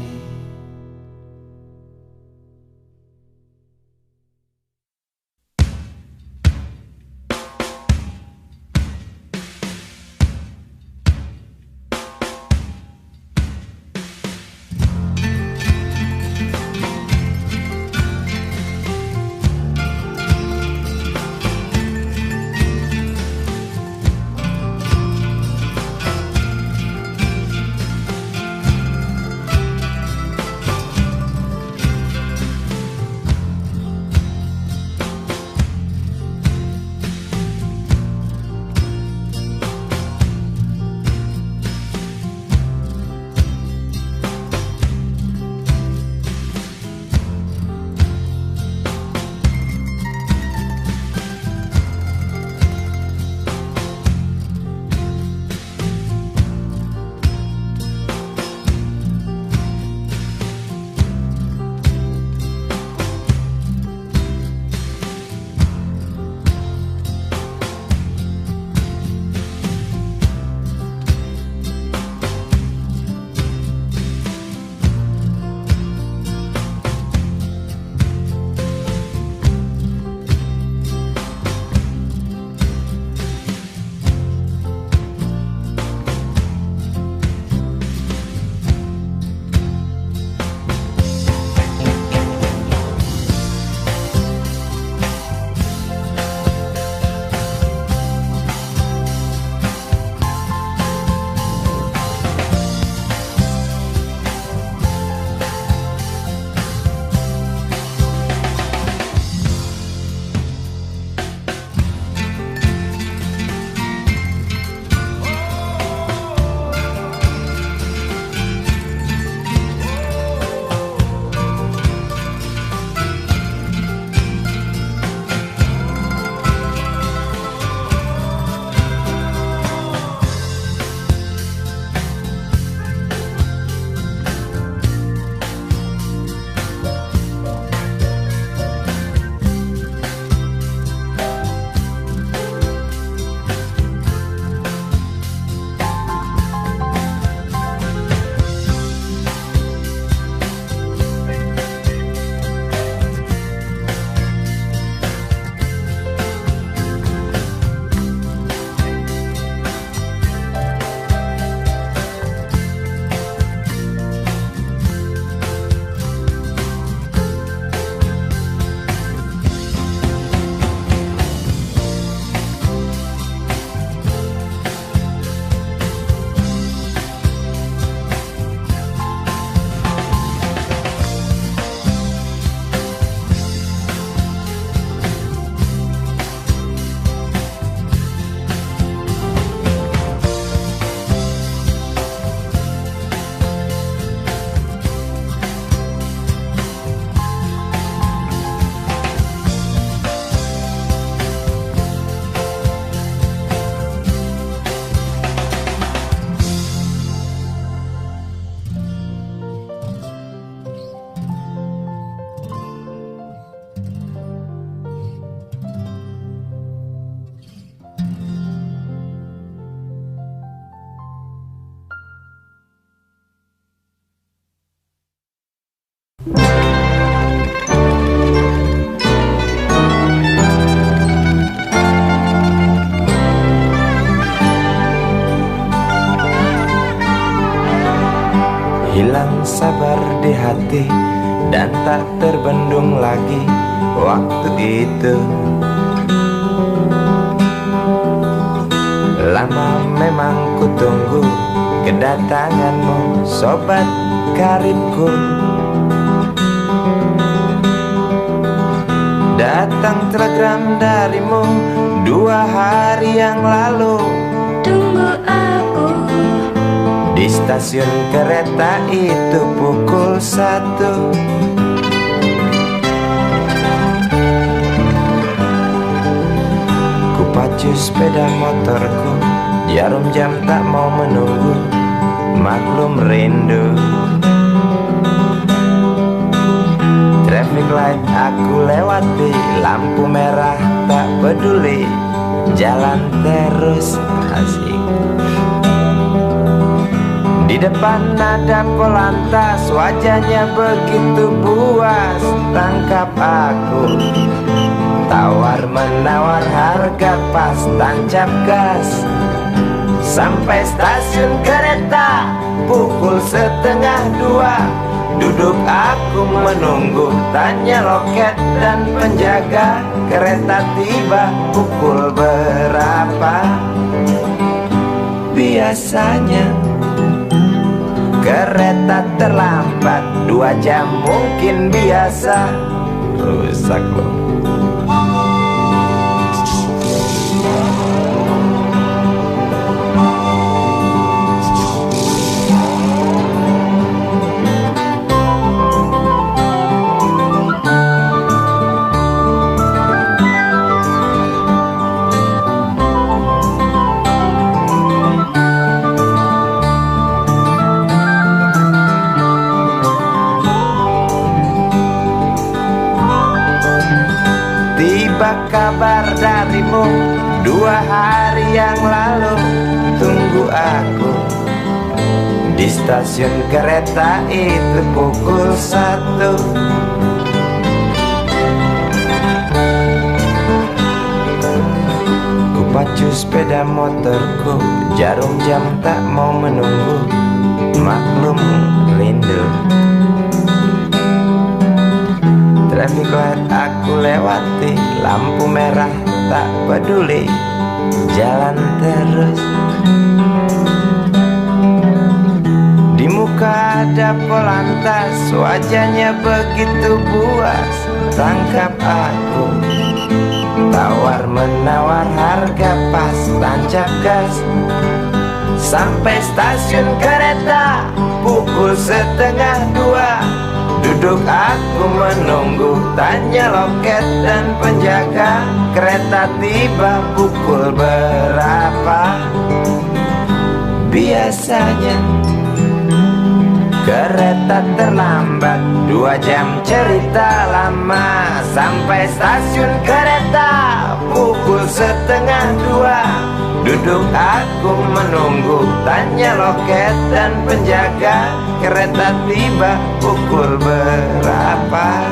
Hilang sabar di hati dan tak terbendung lagi waktu itu. Lama memang ku tunggu kedatanganmu, sobat karibku. Datang telegram darimu 2 hari yang lalu. Tunggu aku di stasiun kereta itu pukul 1. Ku pacu sepeda motorku, jarum jam tak mau menunggu, maklum rindu. Traffic light aku lewati, lampu merah tak peduli, jalan terus asik. Di depan ada Polantas, wajahnya begitu buas, tangkap aku. Tawar menawar harga pas, tancap gas. Sampai stasiun kereta pukul 1:30. Duduk aku menunggu, tanya loket dan penjaga, kereta tiba pukul berapa? Biasanya kereta terlambat 2 jam mungkin biasa. Rusak loh. Kabar darimu 2 hari yang lalu. Tunggu aku di stasiun kereta itu pukul 1. Ku pacu sepeda motorku, jarum jam tak mau menunggu, maklum rindu. Traffic light aku lewati, lampu merah tak peduli, jalan terus. Di muka ada Polantas, wajahnya begitu buas, tangkap aku. Tawar menawar harga pas, tancap gas. Sampai stasiun kereta pukul 1:30. Duduk aku menunggu, tanya loket dan penjaga, kereta tiba pukul berapa? Biasanya kereta terlambat 2 jam, cerita lama. Sampai stasiun kereta pukul 1:30. Duduk aku menunggu, tanya loket dan penjaga, kereta tiba pukul berapa?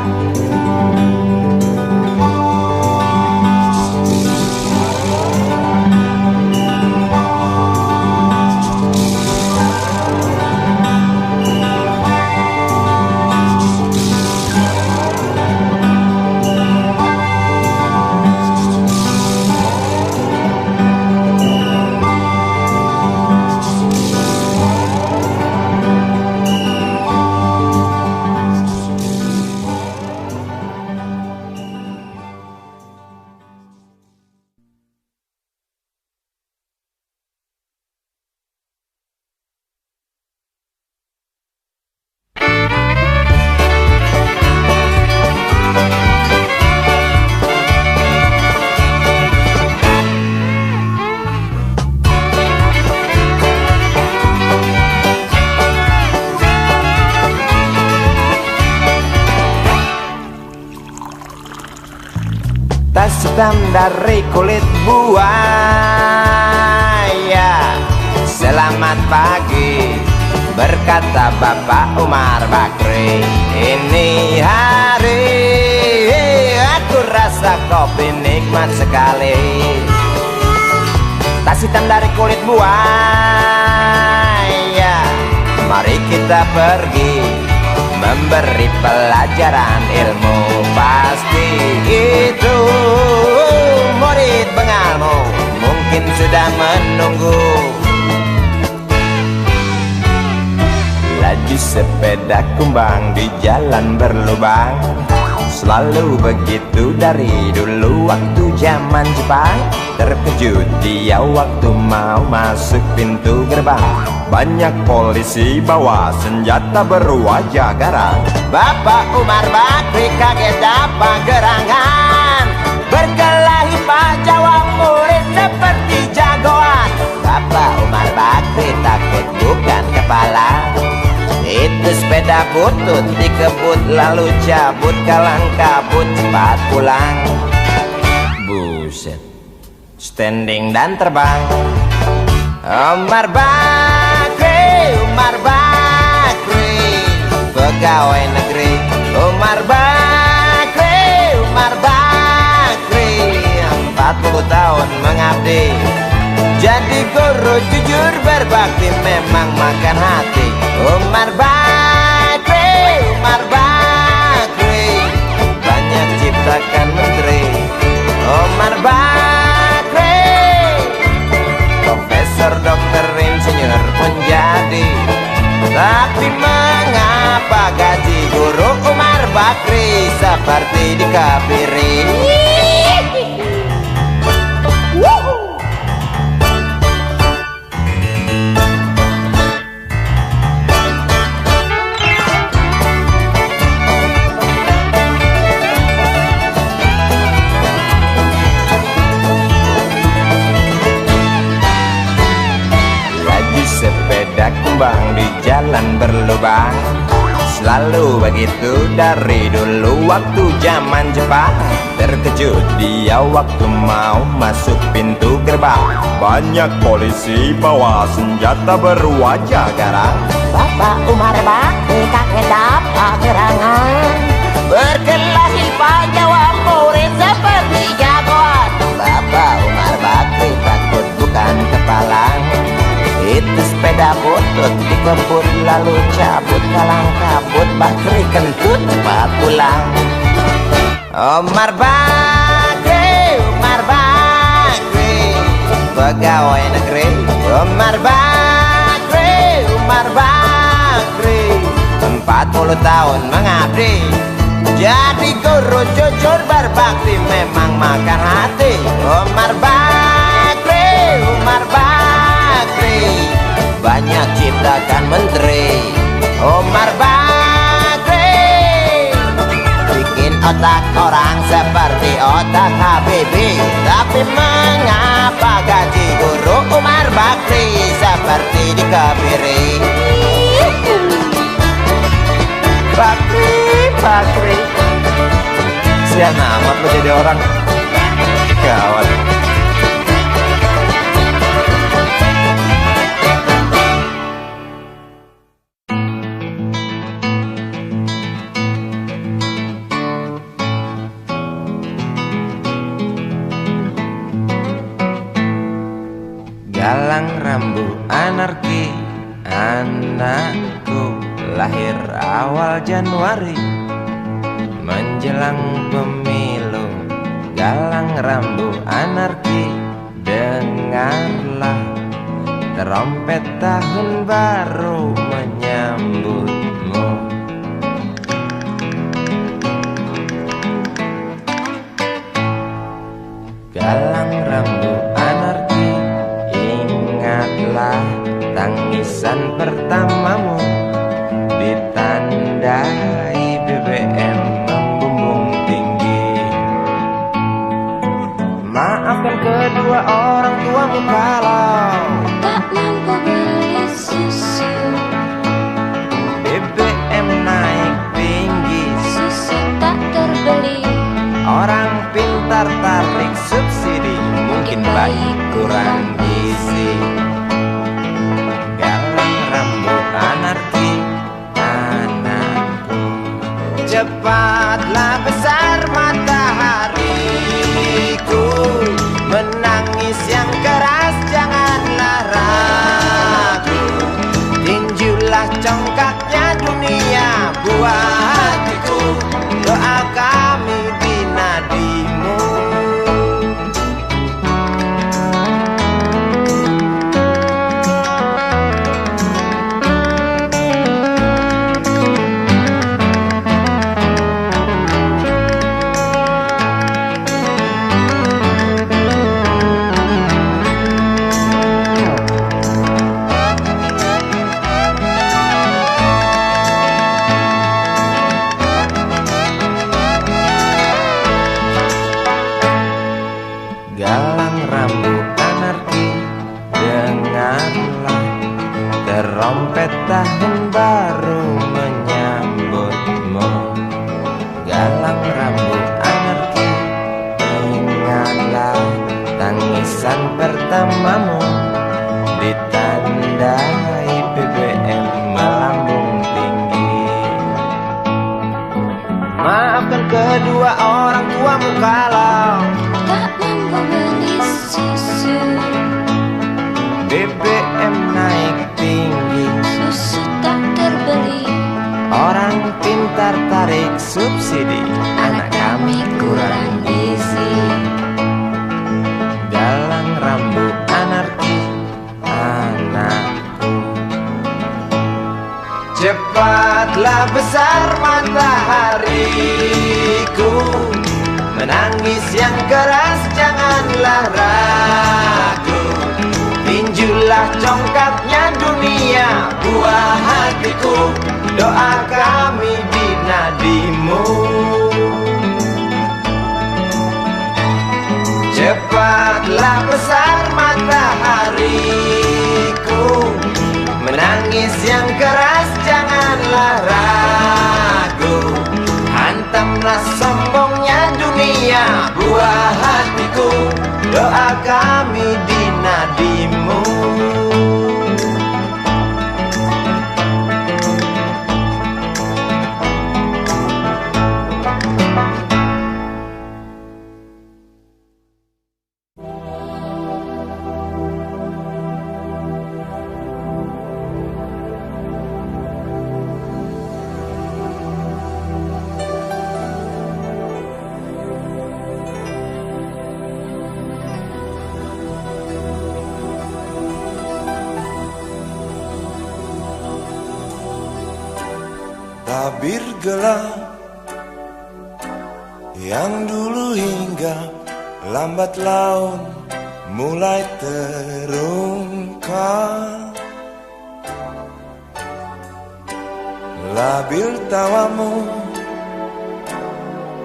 Tas hitam dari kulit buaya. Selamat pagi, berkata Bapak Umar Bakri. Ini hari aku rasa kopi nikmat sekali. Tas hitam dari kulit buaya, mari kita pergi memberi pelajaran ilmu. Pasti itu murid pengalmu mungkin sudah menunggu. Laju sepeda kumbang di jalan berlubang, selalu begitu dari dulu waktu zaman Jepang. Terkejut dia waktu mau masuk pintu gerbang, banyak polisi bawa senjata berwajah garang. Bapak Umar Bakri kaget dapat gerangan, berkelahi Pak Jawa murid seperti jagoan. Bapak Umar Bakri takut bukan kepala, itu sepeda butut dikebut lalu cabut kalang kabut cepat pulang. Buset, standing dan terbang. Umar Bakri, Umar Bakri, pegawai negeri. Umar Bakri, Umar Bakri, 40 tahun mengabdi, jadi guru jujur berbakti memang makan hati. Umar Bakri, Umar Bakri, banyak ciptakan menteri. Umar Bakri, profesor, dokter, insinyur pun jadi. Tapi mengapa gaji guru Umar Bakri seperti dikebiri? Sepeda kumbang di jalan berlubang, selalu begitu dari dulu waktu zaman Jepang. Terkejut dia waktu mau masuk pintu gerbang, banyak polisi bawa senjata berwajah garang. Bapak Umar Bakri kaget dapat gerangan, Berkelahi Pak Jawa murid seperti jagoan. Bapak Umar Bakri takut bukan kepala, itu sepeda butut dikebut lalu cabut kalang kabut. Bakri kentut cepat pulang. Umar Bakri, Umar Bakri, pegawai negeri. Umar Bakri, Umar Bakri, 40 tahun mengabdi, jadi guru jujur berbakti memang makan hati. Umar Bakri, Umar Bakri, banyak ciptakan menteri. Umar Bakri, bikin otak orang seperti otak Habibie. Tapi mengapa gaji guru Umar Bakri seperti dikebiri? Bakri, Bakri, sian amat lo jadi orang. Gawat. Galang rambu anarki, anakku lahir awal Januari menjelang pemilu. Galang rambu anarki, dengarlah trompet tahun baru menyambutmu. Galang rambu anarki, ingatlah tangisan pertamamu, ditandai BBM membumbung tinggi. Maafkan kedua orang tuamu kalau tak mampu beli susu, BBM naik tinggi, susu tak terbeli. orang pintar tarik subsidi, mungkin baik kurang gizi. Galang rambut anak Cepatlah besar matahariku, menangis yang keras janganlah ragu. Tinjulah congkaknya dunia buat hatiku, doa kami di nadimu. Galang rambut anarki, dengarlah terompet tahun baru menyambutmu. Galang rambut anarki, ingatlah tangisan pertamamu, ditandai BBM melambung tinggi. Maafkan kedua orang tuamu kalau tak mampu beli susu, BBM naik tinggi, susu tak terbeli. orang pintar tarik subsidi, anak kami kurang gizi. Galang rambut anarki, anakku. Cepatlah besar matahariku, menangis yang keras janganlah ragu. Tinjulah congkaknya dunia buah hatiku, doa kami di nadimu. Cepatlah besar matahariku, menangis yang keras janganlah ragu. Hantamlah sombongnya dunia buah hatiku, doa kami di nadimu. Tabir gelap yang dulu hinggap lambat laun mulai terungkap. Labil tawamu,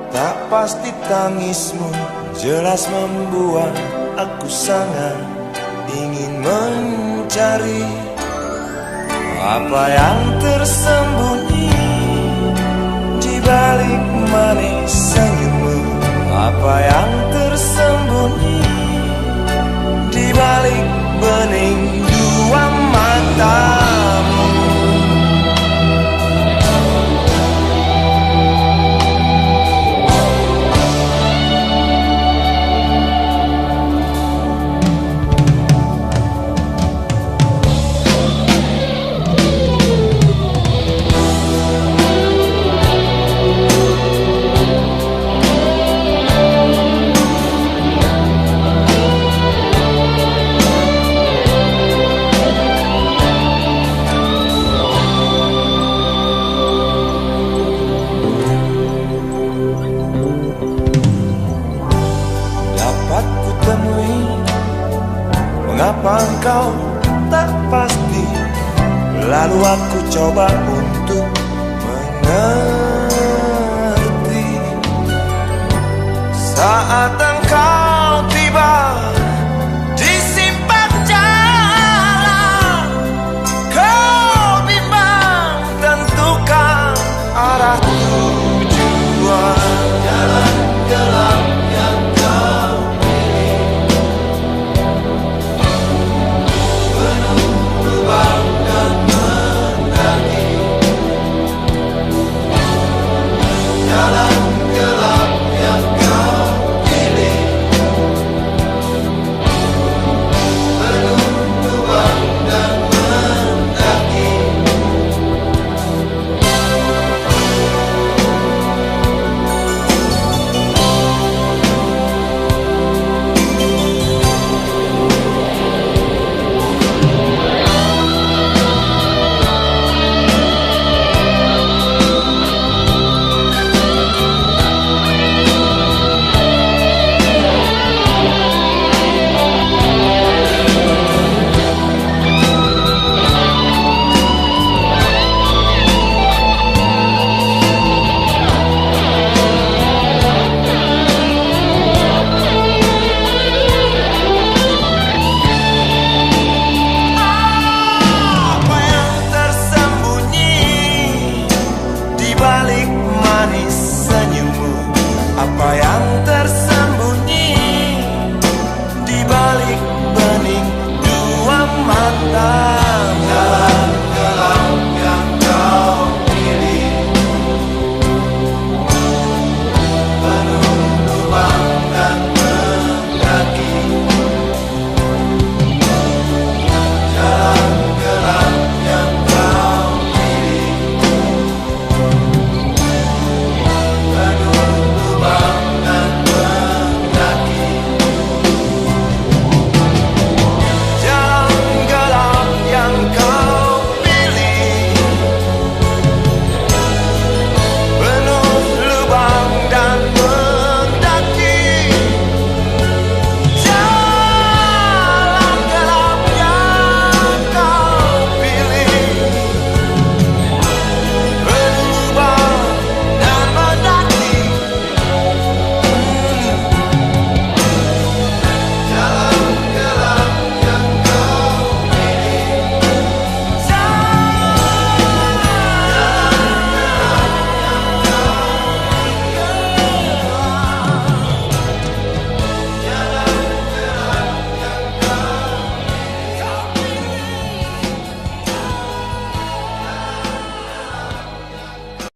tak pasti tangismu, jelas membuat aku sangat ingin mencari apa yang tersembunyi di balik manis senyummu, apa yang tersembunyi di balik bening dua matamu. Mengapa engkau tak pasti? Lalu aku coba untuk mengerti. Saat engkau tiba di simpang jalan, kau bimbang tentukan arah tujuan. Jalan gelap yang kau manis senyummu, apa yang tersalah